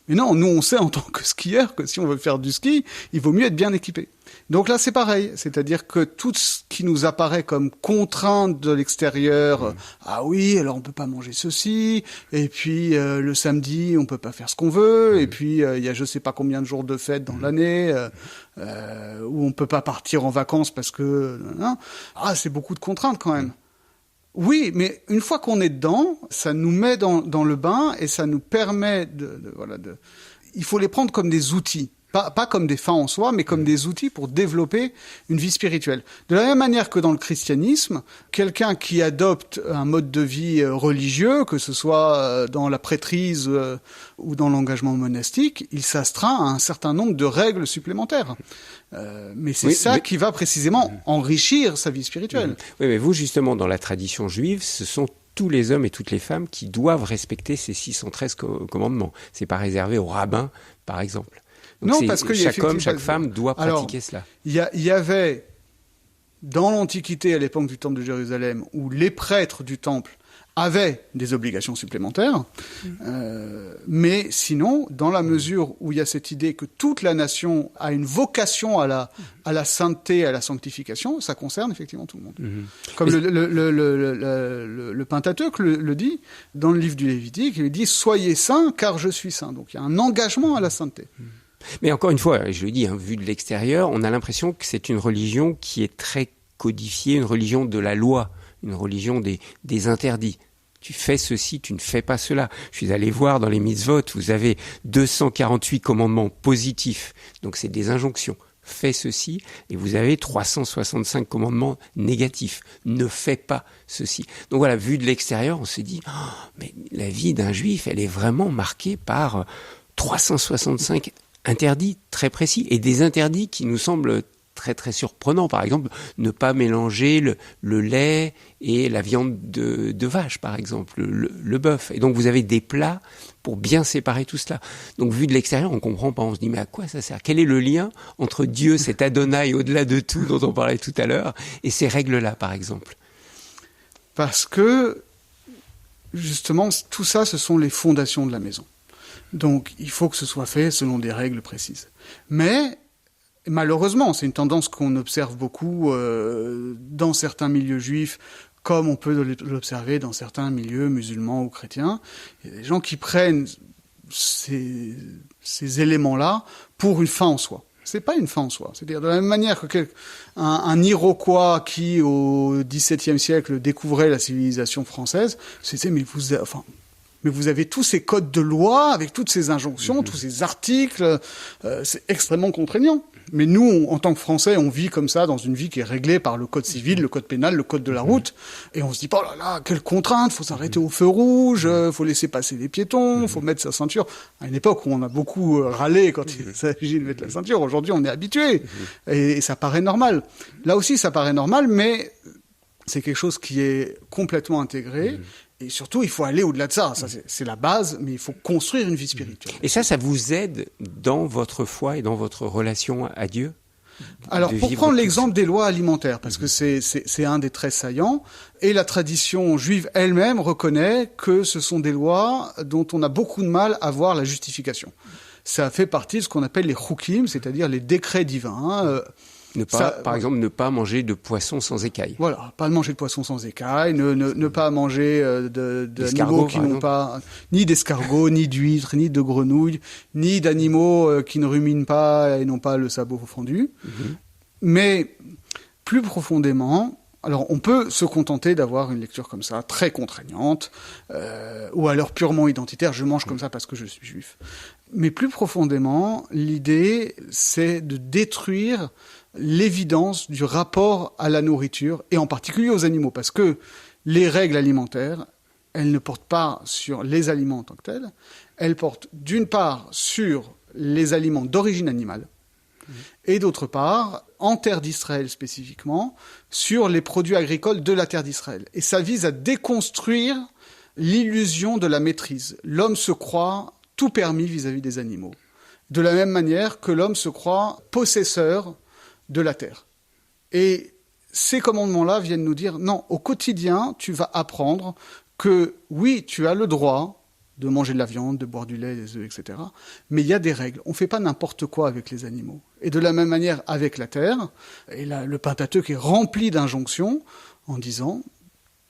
Speaker 3: Mais non, nous on sait en tant que skieur que si on veut faire du ski, il vaut mieux être bien équipé. Donc là c'est pareil, c'est-à-dire que tout ce qui nous apparaît comme contrainte de l'extérieur, ah oui, alors on peut pas manger ceci, et puis le samedi on peut pas faire ce qu'on veut, et puis il y a je sais pas combien de jours de fête dans l'année, où on peut pas partir en vacances parce que... c'est beaucoup de contraintes quand même. Oui, mais une fois qu'on est dedans, ça nous met dans le bain et ça nous permet il faut les prendre comme des outils. Pas comme des fins en soi, mais comme des outils pour développer une vie spirituelle. De la même manière que dans le christianisme, quelqu'un qui adopte un mode de vie religieux, que ce soit dans la prêtrise ou dans l'engagement monastique, il s'astreint à un certain nombre de règles supplémentaires. Mais c'est qui va précisément enrichir sa vie spirituelle.
Speaker 2: Oui, mais vous, justement, dans la tradition juive, ce sont tous les hommes et toutes les femmes qui doivent respecter ces 613 commandements. C'est pas réservé aux rabbins, par exemple. Donc
Speaker 3: non, parce que
Speaker 2: chaque homme, chaque femme doit pratiquer cela.
Speaker 3: Il y avait, dans l'Antiquité, à l'époque du Temple de Jérusalem, où les prêtres du Temple avaient des obligations supplémentaires, mais sinon, dans la mesure où il y a cette idée que toute la nation a une vocation à la sainteté, à la sanctification, ça concerne effectivement tout le monde. Comme le Pentateuque le dit, dans le livre du Lévitique, il dit « Soyez saints, car je suis saint ». Donc il y a un engagement à la sainteté.
Speaker 2: Mais encore une fois, je le dis, vu de l'extérieur, on a l'impression que c'est une religion qui est très codifiée, une religion de la loi, une religion des interdits. Tu fais ceci, tu ne fais pas cela. Je suis allé voir dans les mitzvot, vous avez 248 commandements positifs, donc c'est des injonctions. Fais ceci, et vous avez 365 commandements négatifs. Ne fais pas ceci. Donc voilà, vu de l'extérieur, on s'est dit, mais la vie d'un juif, elle est vraiment marquée par 365 interdits très précis, et des interdits qui nous semblent très très surprenants. Par exemple, ne pas mélanger le lait et la viande de vache, par exemple, le bœuf. Et donc vous avez des plats pour bien séparer tout cela. Donc vu de l'extérieur, on comprend pas, on se dit mais à quoi ça sert? Quel est le lien entre Dieu, cet Adonai au-delà de tout dont on parlait tout à l'heure, et ces règles-là, par exemple?
Speaker 3: Parce que, justement, tout ça, ce sont les fondations de la maison. Donc, il faut que ce soit fait selon des règles précises. Mais, malheureusement, c'est une tendance qu'on observe beaucoup dans certains milieux juifs, comme on peut l'observer dans certains milieux musulmans ou chrétiens. Il y a des gens qui prennent ces éléments-là pour une fin en soi. C'est pas une fin en soi. C'est-à-dire de la même manière que un Iroquois qui, au XVIIe siècle, découvrait la civilisation française, c'était mais vous avez tous ces codes de loi avec toutes ces injonctions, tous ces articles, c'est extrêmement contraignant. Mais nous, en tant que Français, on vit comme ça dans une vie qui est réglée par le code civil, le code pénal, le code de la route, et on se dit oh là là, quelle contrainte, faut s'arrêter au feu rouge, faut laisser passer les piétons, faut mettre sa ceinture. À une époque où on a beaucoup râlé quand il s'agit de mettre la ceinture, aujourd'hui on est habitué et ça paraît normal. Là aussi, ça paraît normal, mais c'est quelque chose qui est complètement intégré. Et surtout, il faut aller au-delà de ça. Ça, c'est la base, mais il faut construire une vie spirituelle.
Speaker 2: Et ça vous aide dans votre foi et dans votre relation à Dieu?
Speaker 3: Alors, pour prendre l'exemple des lois alimentaires, parce que c'est un des traits saillants, et la tradition juive elle-même reconnaît que ce sont des lois dont on a beaucoup de mal à voir la justification. Ça fait partie de ce qu'on appelle les chukim, c'est-à-dire les décrets divins.
Speaker 2: Par exemple, ne pas manger de poisson sans écailles.
Speaker 3: Voilà, pas manger de poisson sans écailles, ne pas manger d'animaux qui n'ont pas ni d'escargots, ni d'huîtres, ni de grenouilles, ni d'animaux qui ne ruminent pas et n'ont pas le sabot fendu. Mais plus profondément, alors on peut se contenter d'avoir une lecture comme ça, très contraignante, ou alors purement identitaire, je mange comme ça parce que je suis juif. Mais plus profondément, l'idée, c'est de détruire l'évidence du rapport à la nourriture, et en particulier aux animaux, parce que les règles alimentaires, elles ne portent pas sur les aliments en tant que tels, elles portent d'une part sur les aliments d'origine animale, et d'autre part, en terre d'Israël spécifiquement, sur les produits agricoles de la terre d'Israël. Et ça vise à déconstruire l'illusion de la maîtrise. L'homme se croit tout permis vis-à-vis des animaux, de la même manière que l'homme se croit possesseur de la terre. Et ces commandements-là viennent nous dire, non, au quotidien, tu vas apprendre que, oui, tu as le droit de manger de la viande, de boire du lait, des œufs, etc. Mais il y a des règles. On ne fait pas n'importe quoi avec les animaux. Et de la même manière avec la terre, et là, le Pentateuque est rempli d'injonctions en disant,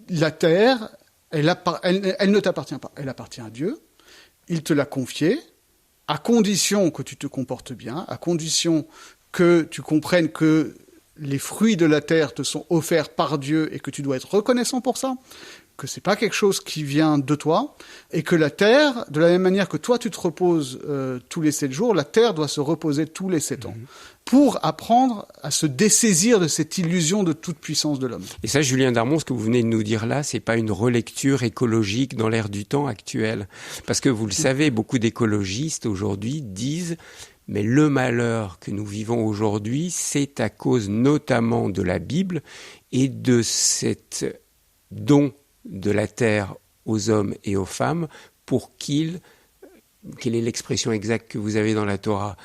Speaker 3: la terre, elle ne t'appartient pas. Elle appartient à Dieu. Il te l'a confiée, à condition que tu te comportes bien, à condition que tu comprennes que les fruits de la terre te sont offerts par Dieu et que tu dois être reconnaissant pour ça, que c'est pas quelque chose qui vient de toi, et que la terre, de la même manière que toi tu te reposes tous les 7 jours, la terre doit se reposer tous les 7 ans, pour apprendre à se dessaisir de cette illusion de toute puissance de l'homme.
Speaker 2: Et ça, Julien Darmon, ce que vous venez de nous dire là, c'est pas une relecture écologique dans l'ère du temps actuel. Parce que vous le savez, beaucoup d'écologistes aujourd'hui disent mais le malheur que nous vivons aujourd'hui, c'est à cause notamment de la Bible et de cet don de la terre aux hommes et aux femmes pour quelle est l'expression exacte que vous avez dans la Torah?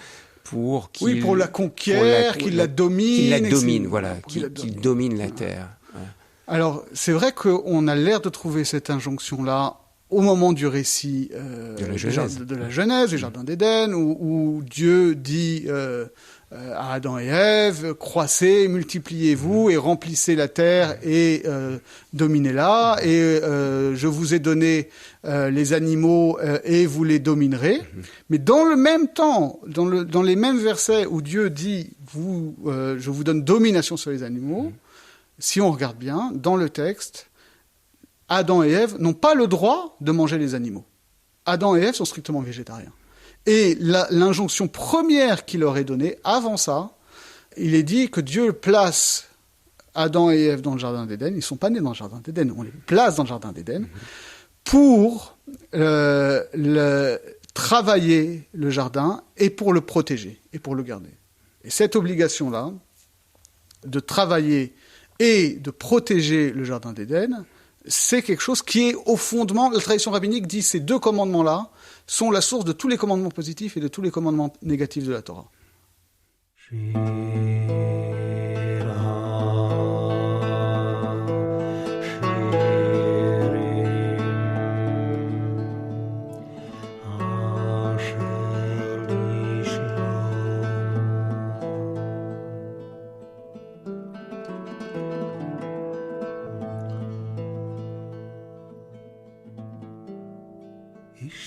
Speaker 2: Pour
Speaker 3: la conquête, qu'il la domine.
Speaker 2: Qu'il la domine, voilà, qu'il domine la terre. Ouais.
Speaker 3: Alors, c'est vrai qu'on a l'air de trouver cette injonction-là au moment du récit de la Genèse, du Jardin d'Éden, où Dieu dit à Adam et Ève, croissez, multipliez-vous et remplissez la terre et dominez-la, et je vous ai donné les animaux et vous les dominerez. Mais dans le même temps, dans les mêmes versets où Dieu dit je vous donne domination sur les animaux, si on regarde bien, dans le texte, Adam et Ève n'ont pas le droit de manger les animaux. Adam et Ève sont strictement végétariens. Et l'injonction première qui leur est donnée, avant ça, il est dit que Dieu place Adam et Ève dans le Jardin d'Éden. Ils ne sont pas nés dans le Jardin d'Éden, on les place dans le Jardin d'Éden pour travailler le jardin et pour le protéger et pour le garder. Et cette obligation-là, de travailler et de protéger le Jardin d'Éden, c'est quelque chose qui est au fondement, la tradition rabbinique dit ces 2 commandements-là sont la source de tous les commandements positifs et de tous les commandements négatifs de la Torah.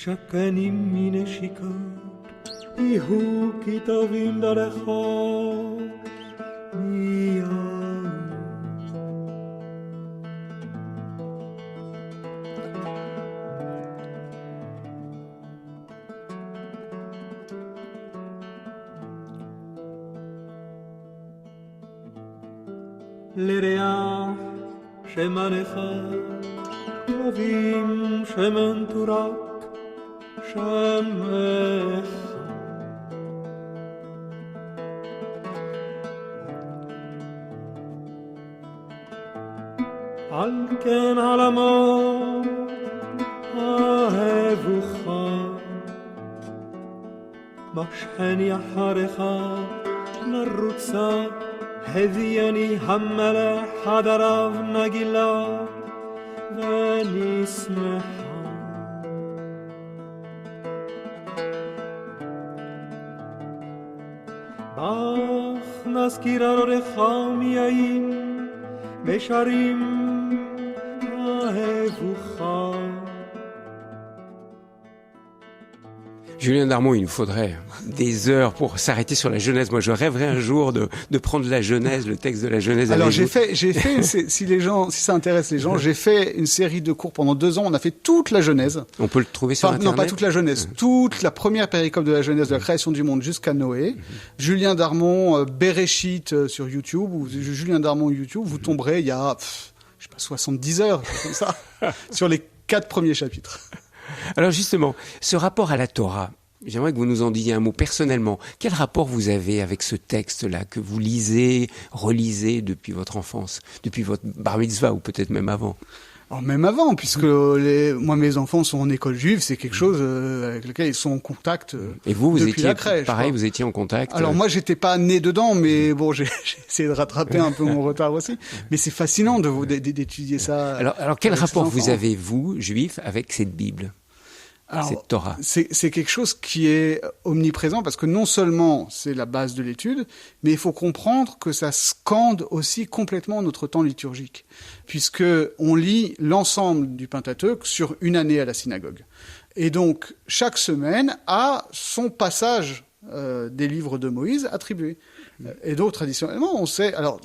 Speaker 5: שקנים מנשיקות ihu kitovim dalecha miyam. לריח שמנך טובים שמן תורק שמך על כן עלמות אהבוך בשכני אחריך נרוצה הביאני המלך חדריו נגילה ואני שמחה. בך נזכיר ארוך מיין בשרים אהבוך.
Speaker 2: Julien Darmon, il nous faudrait des heures pour s'arrêter sur la Genèse. Moi, je rêverais un jour de prendre la Genèse, le texte de la Genèse.
Speaker 3: Alors,
Speaker 2: avec vous.
Speaker 3: j'ai fait, si ça intéresse les gens, j'ai fait une série de cours pendant 2 ans. On a fait toute la Genèse.
Speaker 2: On peut le trouver sur Internet.
Speaker 3: Non, pas toute la Genèse. Toute la première péricope de la Genèse, de la création du monde jusqu'à Noé. Julien Darmon, Bereshit sur YouTube, ou Julien Darmon YouTube, vous tomberez, il y a, je sais pas, 70 heures, comme ça, sur les 4 premiers chapitres.
Speaker 2: Alors justement, ce rapport à la Torah, j'aimerais que vous nous en disiez un mot personnellement. Quel rapport vous avez avec ce texte-là que vous lisez, relisez depuis votre enfance, depuis votre bar mitzvah ou peut-être même avant?
Speaker 3: Alors même avant, puisque moi mes enfants sont en école juive, c'est quelque chose avec lequel ils sont en contact.
Speaker 2: Et vous
Speaker 3: depuis
Speaker 2: étiez
Speaker 3: la crèche,
Speaker 2: pareil,
Speaker 3: quoi.
Speaker 2: vous étiez en contact.
Speaker 3: Alors moi j'étais pas né dedans, mais bon j'ai essayé de rattraper un peu mon retard aussi. Mais c'est fascinant d'étudier ça.
Speaker 2: Alors quel
Speaker 3: avec
Speaker 2: rapport
Speaker 3: ses
Speaker 2: vous
Speaker 3: enfants.
Speaker 2: avez, vous, juif, avec cette Bible?
Speaker 3: Alors,
Speaker 2: cette Torah.
Speaker 3: C'est quelque chose qui est omniprésent parce que non seulement c'est la base de l'étude, mais il faut comprendre que ça scande aussi complètement notre temps liturgique, puisque on lit l'ensemble du Pentateuque sur une année à la synagogue. Et donc chaque semaine a son passage des livres de Moïse attribué. Et donc traditionnellement, on sait. Alors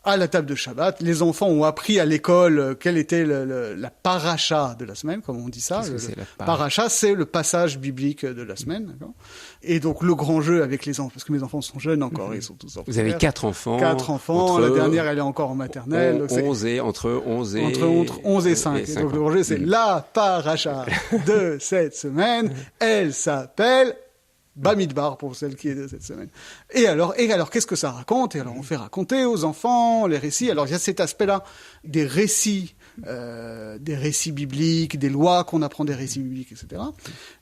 Speaker 3: à la table de Shabbat, les enfants ont appris à l'école quelle était la paracha de la semaine, comme on dit ça. La paracha, c'est le passage biblique de la semaine. D'accord. Et donc le grand jeu avec les enfants, parce que mes enfants sont jeunes encore, ils sont tous en
Speaker 2: Vous avez 4 enfants.
Speaker 3: 4 enfants, la dernière elle est encore en maternelle.
Speaker 2: Entre 11
Speaker 3: et 5. Et donc le grand jeu, c'est la paracha de cette semaine. Elle s'appelle Bamidbar pour celle qui est de cette semaine. Et alors, qu'est-ce que ça raconte? Et alors, on fait raconter aux enfants les récits. Alors, il y a cet aspect-là des récits bibliques, des lois qu'on apprend des récits bibliques, etc.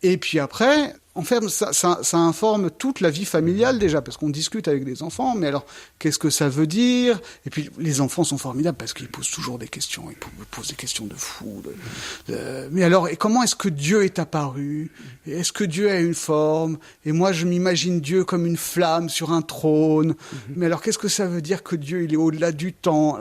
Speaker 3: Et puis après, en fait, ça informe toute la vie familiale déjà, parce qu'on discute avec des enfants, mais alors, qu'est-ce que ça veut dire? Et puis, les enfants sont formidables parce qu'ils posent toujours des questions, ils posent des questions de fou. Mais alors, et comment est-ce que Dieu est apparu? Et est-ce que Dieu a une forme? Et moi, je m'imagine Dieu comme une flamme sur un trône. Mais alors, qu'est-ce que ça veut dire que Dieu, il est au-delà du temps?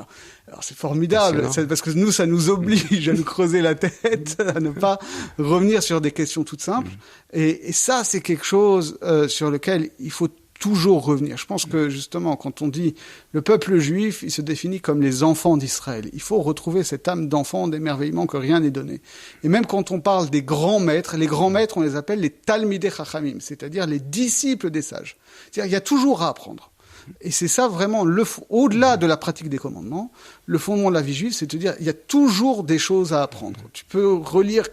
Speaker 3: Alors c'est formidable, parce que nous, ça nous oblige à nous creuser la tête, à ne pas revenir sur des questions toutes simples. Et ça, c'est quelque chose sur lequel il faut toujours revenir. Je pense que justement, quand on dit le peuple juif, il se définit comme les enfants d'Israël. Il faut retrouver cette âme d'enfant, d'émerveillement que rien n'est donné. Et même quand on parle des grands maîtres, les grands maîtres, on les appelle les Talmidei Chachamim, c'est-à-dire les disciples des sages. C'est-à-dire il y a toujours à apprendre. Et c'est ça vraiment, au-delà de la pratique des commandements, le fondement de la vie juive, c'est de dire il y a toujours des choses à apprendre. Tu peux relire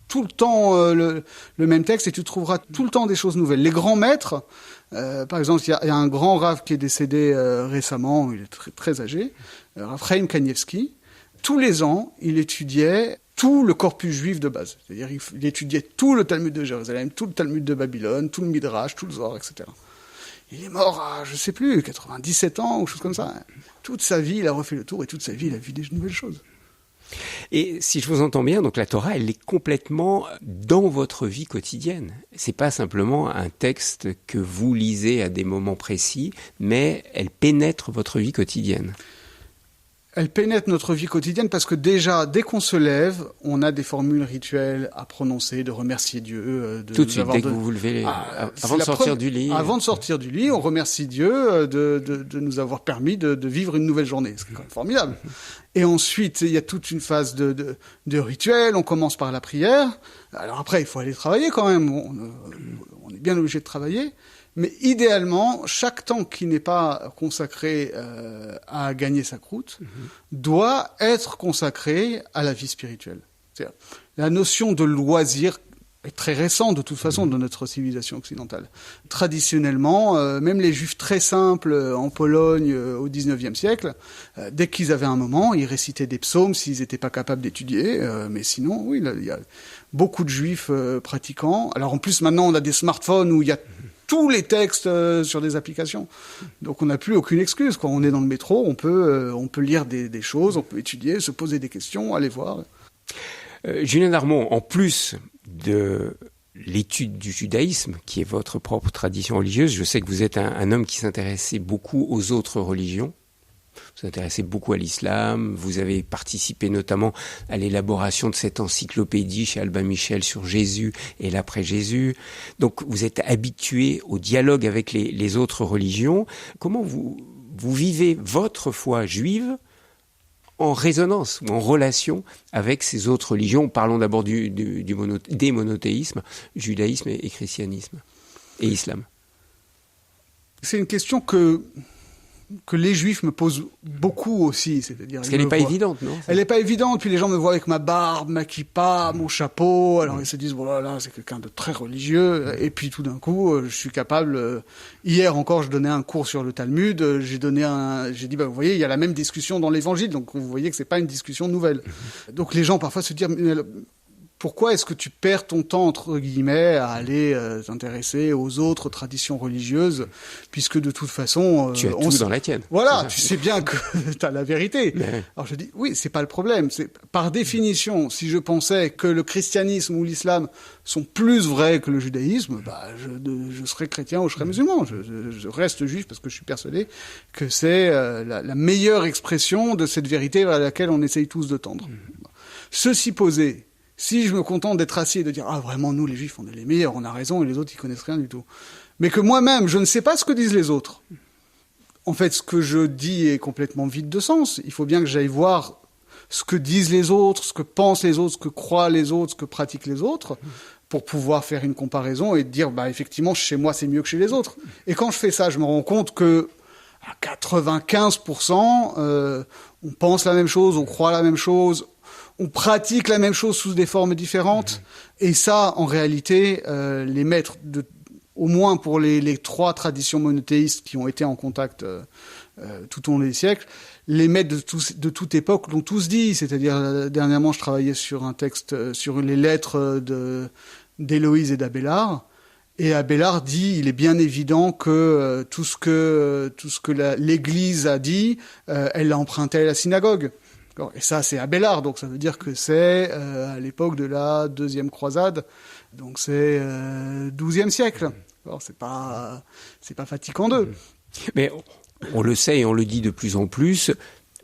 Speaker 3: tout le temps le même texte et tu trouveras tout le temps des choses nouvelles. Les grands maîtres, par exemple, il y a un grand rav qui est décédé récemment, il est très, très âgé, Rav Chaim Kanievski. Tous les ans, il étudiait tout le corpus juif de base. C'est-à-dire il étudiait tout le Talmud de Jérusalem, tout le Talmud de Babylone, tout le Midrash, tout le Zohar, etc. Il est mort à, je sais plus, 97 ans ou chose comme ça. Toute sa vie, il a refait le tour et toute sa vie, il a vu des nouvelles choses.
Speaker 2: Et si je vous entends bien, donc la Torah, elle est complètement dans votre vie quotidienne. C'est pas simplement un texte que vous lisez à des moments précis, mais elle pénètre votre vie quotidienne.
Speaker 3: Elle pénètre notre vie quotidienne parce que déjà, dès qu'on se lève, on a des formules rituelles à prononcer, de remercier Dieu.
Speaker 2: Tout de suite, dès que vous vous levez, avant de sortir du lit.
Speaker 3: Avant de sortir du lit, on remercie Dieu de nous avoir permis de vivre une nouvelle journée. C'est quand même formidable. Et ensuite, il y a toute une phase de rituel. On commence par la prière. Alors après, il faut aller travailler quand même. On est bien obligé de travailler. Mais idéalement, chaque temps qui n'est pas consacré à gagner sa croûte doit être consacré à la vie spirituelle. C'est-à-dire, la notion de loisir est très récente de toute façon dans notre civilisation occidentale. Traditionnellement, même les Juifs très simples en Pologne au XIXe siècle, dès qu'ils avaient un moment, ils récitaient des psaumes s'ils n'étaient pas capables d'étudier. Mais sinon, oui, il y a beaucoup de Juifs pratiquants. Alors en plus, maintenant, on a des smartphones où il y a tous les textes sur des applications. Donc on n'a plus aucune excuse. Quand on est dans le métro, on peut lire des choses, on peut étudier, se poser des questions, aller voir.
Speaker 2: Julien Darmon, en plus de l'étude du judaïsme, qui est votre propre tradition religieuse, je sais que vous êtes un homme qui s'intéressait beaucoup aux autres religions. Vous vous intéressez beaucoup à l'islam, vous avez participé notamment à l'élaboration de cette encyclopédie chez Albin Michel sur Jésus et l'après-Jésus. Donc vous êtes habitué au dialogue avec les autres religions. Comment vous vivez votre foi juive en résonance ou en relation avec ces autres religions? Parlons d'abord des monothéismes, judaïsme et christianisme et islam.
Speaker 3: C'est une question que les Juifs me posent beaucoup aussi, c'est-à-dire...
Speaker 2: Parce qu'elle n'est pas évidente, non?
Speaker 3: Elle n'est pas évidente, puis les gens me voient avec ma barbe, ma kippa, mon chapeau, alors ils se disent, voilà, c'est quelqu'un de très religieux, et puis tout d'un coup, je suis capable... Hier encore, je donnais un cours sur le Talmud, j'ai dit, vous voyez, il y a la même discussion dans l'Évangile, donc vous voyez que c'est pas une discussion nouvelle. Donc les gens parfois se disent... Pourquoi est-ce que tu perds ton temps, entre guillemets, à aller t'intéresser aux autres traditions religieuses, puisque de toute façon...
Speaker 2: tu as tout dans la tienne.
Speaker 3: Voilà, tu sais bien que tu as la vérité.
Speaker 2: Mais...
Speaker 3: Alors je dis, oui, c'est pas le problème. Par définition, si je pensais que le christianisme ou l'islam sont plus vrais que le judaïsme, je serais chrétien ou je serais musulman. Je reste juif parce que je suis persuadé que c'est la meilleure expression de cette vérité vers laquelle on essaye tous de tendre. Ceci posé... Si je me contente d'être assis et de dire « Ah, vraiment, nous, les Juifs, on est les meilleurs, on a raison, et les autres, ils connaissent rien du tout. » Mais que moi-même, je ne sais pas ce que disent les autres. En fait, ce que je dis est complètement vide de sens. Il faut bien que j'aille voir ce que disent les autres, ce que pensent les autres, ce que croient les autres, ce que pratiquent les autres, pour pouvoir faire une comparaison et dire « effectivement, chez moi, c'est mieux que chez les autres. » Et quand je fais ça, je me rends compte que à 95%, on pense la même chose, on croit la même chose, on pratique la même chose sous des formes différentes. Et ça, en réalité, les maîtres, au moins pour les trois traditions monothéistes qui ont été en contact tout au long des siècles, les maîtres de toute époque l'ont tous dit. C'est-à-dire, dernièrement, je travaillais sur un texte sur les lettres d'Héloïse et d'Abélard. Et Abélard dit, il est bien évident que tout ce que l'Église a dit, elle l'a emprunté à la synagogue. Et ça, c'est Abélard, donc ça veut dire que c'est à l'époque de la deuxième croisade, donc c'est 12e siècle. Alors c'est pas Vatican II.
Speaker 2: Mais on le sait et on le dit de plus en plus,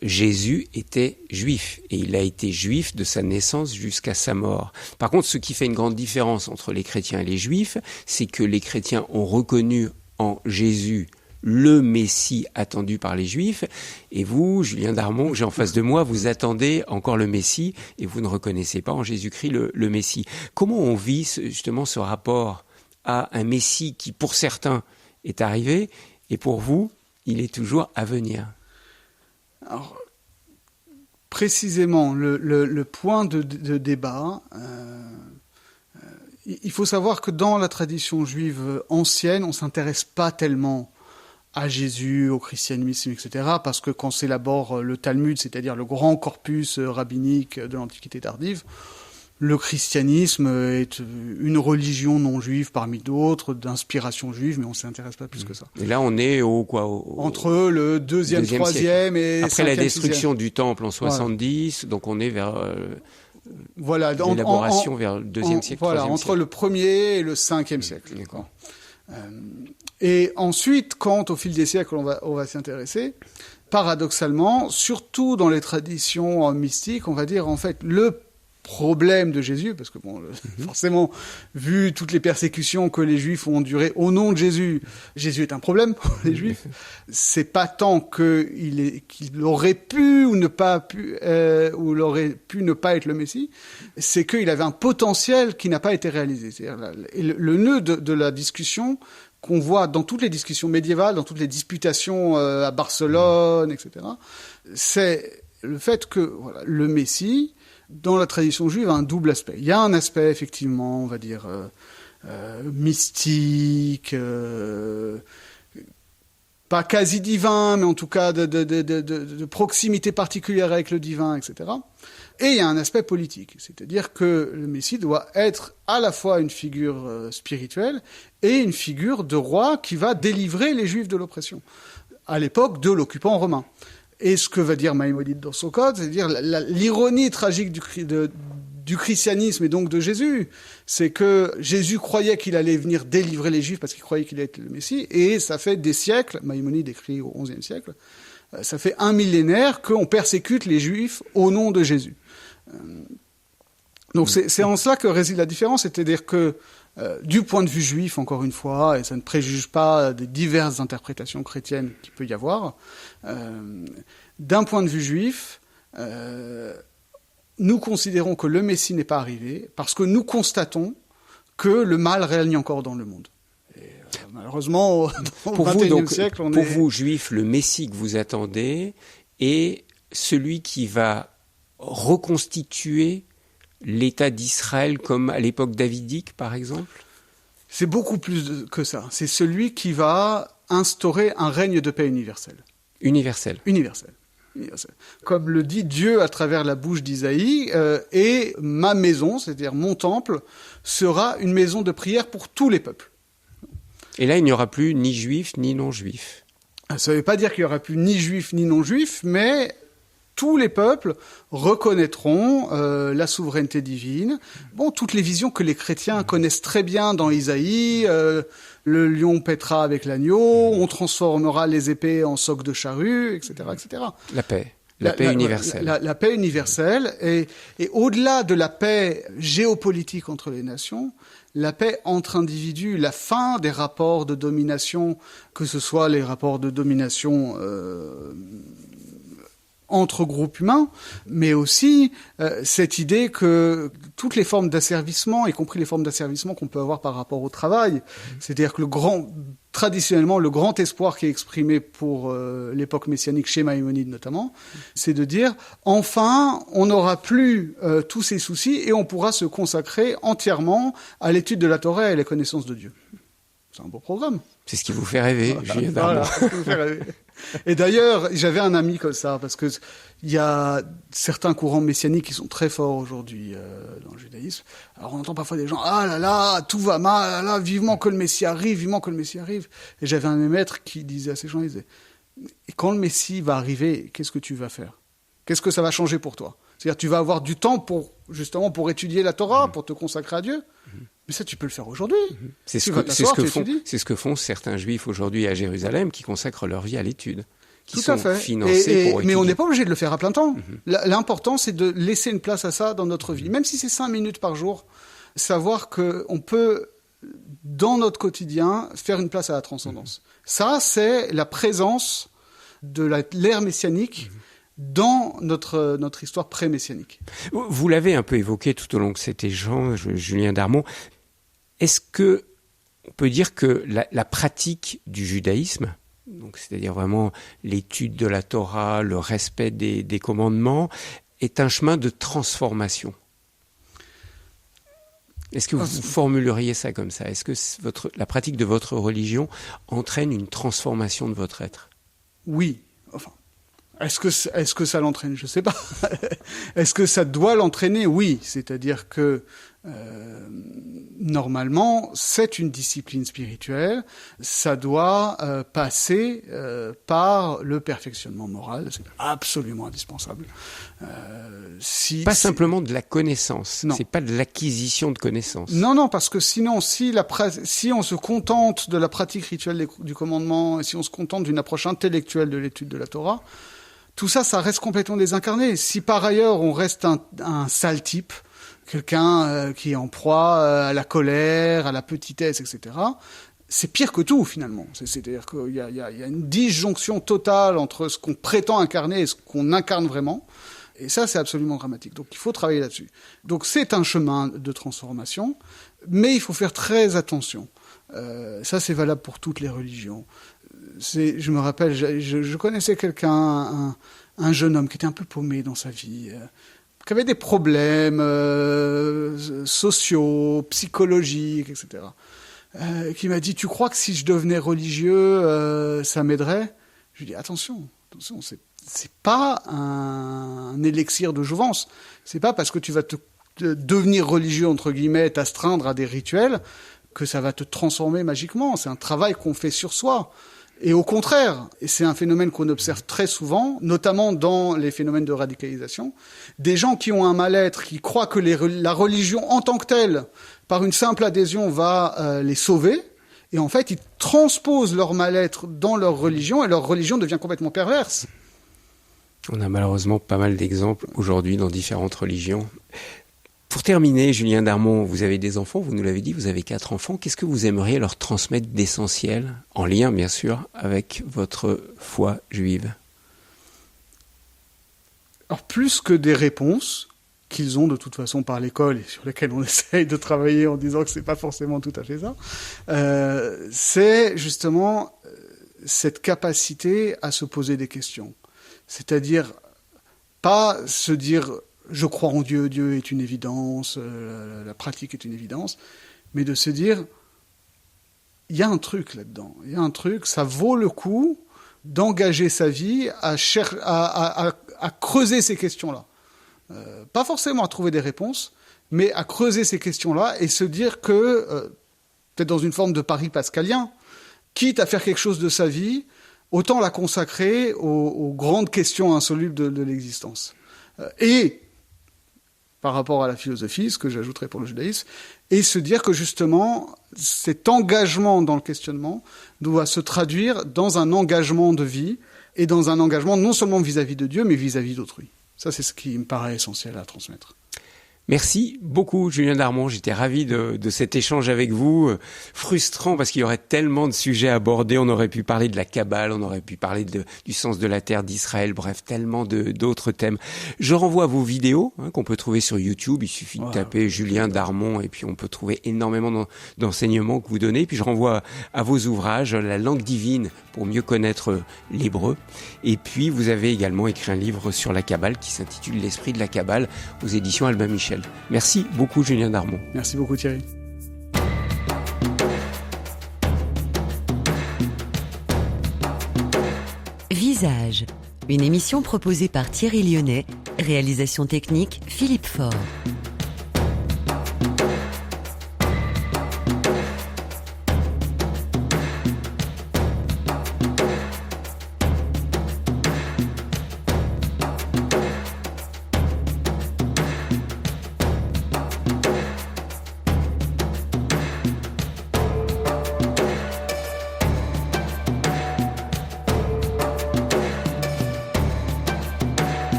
Speaker 2: Jésus était juif, et il a été juif de sa naissance jusqu'à sa mort. Par contre, ce qui fait une grande différence entre les chrétiens et les juifs, c'est que les chrétiens ont reconnu en Jésus le Messie attendu par les Juifs, et vous, Julien Darmon, j'ai en face de moi, vous attendez encore le Messie, et vous ne reconnaissez pas en Jésus-Christ le Messie. Comment on vit justement ce rapport à un Messie qui, pour certains, est arrivé, et pour vous, il est toujours à venir?
Speaker 3: Alors, précisément, le point de débat... il faut savoir que dans la tradition juive ancienne, on ne s'intéresse pas tellement à Jésus, au christianisme, etc., parce que quand s'élabore le Talmud, c'est-à-dire le grand corpus rabbinique de l'Antiquité tardive, le christianisme est une religion non juive parmi d'autres, d'inspiration juive, mais on ne s'intéresse pas plus que ça.
Speaker 2: Et là, on est
Speaker 3: entre le 2e, 3e et 5e,
Speaker 2: après la destruction du temple en 70, donc on est vers...
Speaker 3: Voilà,
Speaker 2: l'élaboration vers le 2e siècle, 3e
Speaker 3: voilà, entre
Speaker 2: siècle.
Speaker 3: le 1er et le 5e siècle.
Speaker 2: D'accord.
Speaker 3: Et ensuite, quand au fil des siècles on va s'y intéresser, paradoxalement, surtout dans les traditions mystiques, on va dire en fait le problème de Jésus, parce que forcément, vu toutes les persécutions que les Juifs ont endurées au nom de Jésus, Jésus est un problème pour les Juifs. C'est pas tant qu'il aurait pu ou ne pas pu, ou il aurait pu ne pas être le Messie, c'est qu'il avait un potentiel qui n'a pas été réalisé. C'est-à-dire le nœud de la discussion qu'on voit dans toutes les discussions médiévales, dans toutes les disputations à Barcelone, etc., c'est le fait que le Messie, dans la tradition juive, a un double aspect. Il y a un aspect, effectivement, on va dire, mystique, pas quasi divin, mais en tout cas de proximité particulière avec le divin, etc. Et il y a un aspect politique, c'est-à-dire que le Messie doit être à la fois une figure spirituelle et une figure de roi qui va délivrer les Juifs de l'oppression, à l'époque de l'occupant romain. Et ce que va dire Maïmonide dans son code, c'est-à-dire l'ironie tragique du christianisme et donc de Jésus, c'est que Jésus croyait qu'il allait venir délivrer les Juifs parce qu'il croyait qu'il était le Messie, et ça fait des siècles, Maïmonide écrit au XIe siècle, ça fait un millénaire qu'on persécute les Juifs au nom de Jésus. Donc c'est en cela que réside la différence, c'est-à-dire que du point de vue juif, encore une fois, et ça ne préjuge pas des diverses interprétations chrétiennes qu'il peut y avoir, d'un point de vue juif, nous considérons que le Messie n'est pas arrivé parce que nous constatons que le mal règne encore dans le monde. Et, malheureusement, au XXIe siècle,
Speaker 2: pour vous, juifs, le Messie que vous attendez est celui qui va reconstituer l'État d'Israël comme à l'époque davidique, par exemple?
Speaker 3: C'est beaucoup plus que ça. C'est celui qui va instaurer un règne de paix universel.
Speaker 2: Universel. Comme le dit Dieu à travers la bouche d'Isaïe, et ma maison, c'est-à-dire mon temple, sera une maison de prière pour tous les peuples. Et là, il n'y aura plus ni juifs ni non-juifs. Ça ne veut pas dire qu'il n'y aura plus ni juifs ni non-juifs, mais tous les peuples reconnaîtront la souveraineté divine. Bon, toutes les visions que les chrétiens connaissent très bien dans Isaïe, le lion paîtra avec l'agneau, on transformera les épées en socs de charrue, etc., etc. La paix. La paix universelle. La paix universelle. Et au-delà de la paix géopolitique entre les nations, la paix entre individus, la fin des rapports de domination, que ce soit les rapports de domination entre groupes humains, mais aussi cette idée que toutes les formes d'asservissement, y compris les formes d'asservissement qu'on peut avoir par rapport au travail, c'est-à-dire que traditionnellement, le grand espoir qui est exprimé pour l'époque messianique chez Maïmonide notamment, c'est de dire enfin, on n'aura plus tous ces soucis et on pourra se consacrer entièrement à l'étude de la Torah et à la connaissance de Dieu. C'est un beau programme. C'est ce qui vous fait rêver, Julien Darmon. Voilà, ça vous fait rêver. Et d'ailleurs, j'avais un ami comme ça, parce que il y a certains courants messianiques qui sont très forts aujourd'hui dans le judaïsme. Alors on entend parfois des gens, ah là là, tout va mal, ah là là, vivement que le Messie arrive, vivement que le Messie arrive. Et j'avais un de mes maîtres qui disait à ces gens, il disait, et quand le Messie va arriver, qu'est-ce que tu vas faire? Qu'est-ce que ça va changer pour toi? C'est-à-dire, tu vas avoir du temps pour étudier la Torah, pour te consacrer à Dieu. Mais ça, tu peux le faire aujourd'hui. C'est ce que font certains juifs aujourd'hui à Jérusalem qui consacrent leur vie à l'étude, qui sont financés pour étudier. Mais on n'est pas obligé de le faire à plein temps. L'important, c'est de laisser une place à ça dans notre vie. Même si c'est 5 minutes par jour, savoir qu'on peut, dans notre quotidien, faire une place à la transcendance. Ça, c'est la présence de l'ère messianique dans notre histoire pré-messianique. Vous l'avez un peu évoqué tout au long de cet échange, Julien Darmon. Est-ce que on peut dire que la pratique du judaïsme, donc c'est-à-dire vraiment l'étude de la Torah, le respect des commandements, est un chemin de transformation? Est-ce que vous formuleriez ça comme ça? Est-ce que la pratique de votre religion entraîne une transformation de votre être? Oui. Enfin, est-ce que ça l'entraîne? Je ne sais pas. Est-ce que ça doit l'entraîner? Oui. C'est-à-dire que
Speaker 3: Normalement, c'est une discipline spirituelle, ça doit passer par le perfectionnement moral, c'est absolument indispensable.
Speaker 2: Pas simplement de la connaissance, c'est pas de l'acquisition de connaissances.
Speaker 3: Non, parce que sinon, si on se contente de la pratique rituelle du commandement, et si on se contente d'une approche intellectuelle de l'étude de la Torah, tout ça, ça reste complètement désincarné. Si par ailleurs on reste un sale type, quelqu'un qui est en proie à la colère, à la petitesse, etc., c'est pire que tout, finalement. C'est-à-dire qu'il y a une disjonction totale entre ce qu'on prétend incarner et ce qu'on incarne vraiment. Et ça, c'est absolument dramatique. Donc, il faut travailler là-dessus. Donc, c'est un chemin de transformation, mais il faut faire très attention. Ça, c'est valable pour toutes les religions. Je me rappelle, je connaissais quelqu'un, un jeune homme qui était un peu paumé dans sa vie, qui avait des problèmes sociaux, psychologiques, etc. Qui m'a dit, tu crois que si je devenais religieux, ça m'aiderait ? Je lui ai dit, attention, c'est pas un élixir de jouvence. C'est pas parce que tu vas te devenir religieux, entre guillemets, t'astreindre à des rituels, que ça va te transformer magiquement. C'est un travail qu'on fait sur soi. Et au contraire, et c'est un phénomène qu'on observe très souvent, notamment dans les phénomènes de radicalisation, des gens qui ont un mal-être, qui croient que la religion en tant que telle, par une simple adhésion, va les sauver, et en fait, ils transposent leur mal-être dans leur religion, et leur religion devient complètement perverse.
Speaker 2: On a malheureusement pas mal d'exemples aujourd'hui dans différentes religions. Pour terminer, Julien Darmon, vous avez des enfants, vous nous l'avez dit, vous avez 4 enfants. Qu'est-ce que vous aimeriez leur transmettre d'essentiel, en lien bien sûr, avec votre foi juive ?
Speaker 3: Alors plus que des réponses qu'ils ont de toute façon par l'école et sur lesquelles on essaye de travailler en disant que c'est pas forcément tout à fait ça, c'est justement cette capacité à se poser des questions. C'est-à-dire pas se dire je crois en Dieu, Dieu est une évidence, la pratique est une évidence, mais de se dire, il y a un truc là-dedans, il y a un truc, ça vaut le coup d'engager sa vie à creuser ces questions-là. Pas forcément à trouver des réponses, mais à creuser ces questions-là et se dire que, peut-être dans une forme de pari pascalien, quitte à faire quelque chose de sa vie, autant la consacrer aux grandes questions insolubles de l'existence. Et par rapport à la philosophie, ce que j'ajouterais pour le judaïsme, et se dire que justement, cet engagement dans le questionnement doit se traduire dans un engagement de vie, et dans un engagement non seulement vis-à-vis de Dieu, mais vis-à-vis d'autrui. Ça, c'est ce qui me paraît essentiel à transmettre.
Speaker 2: Merci beaucoup, Julien Darmon. J'étais ravi de cet échange avec vous. Frustrant parce qu'il y aurait tellement de sujets à aborder. On aurait pu parler de la Kabbale, on aurait pu parler du sens de la terre d'Israël. Bref, tellement d'autres thèmes. Je renvoie à vos vidéos qu'on peut trouver sur YouTube. Il suffit de taper Julien Darmon et puis on peut trouver énormément d'enseignements que vous donnez. Puis je renvoie à vos ouvrages, La langue divine pour mieux connaître l'hébreu. Et puis vous avez également écrit un livre sur la Kabbale qui s'intitule L'esprit de la Kabbale aux éditions Albin Michel. Merci beaucoup Julien Darmon.
Speaker 3: Merci beaucoup Thierry.
Speaker 1: Visage, une émission proposée par Thierry Lyonnais, réalisation technique Philippe Faure.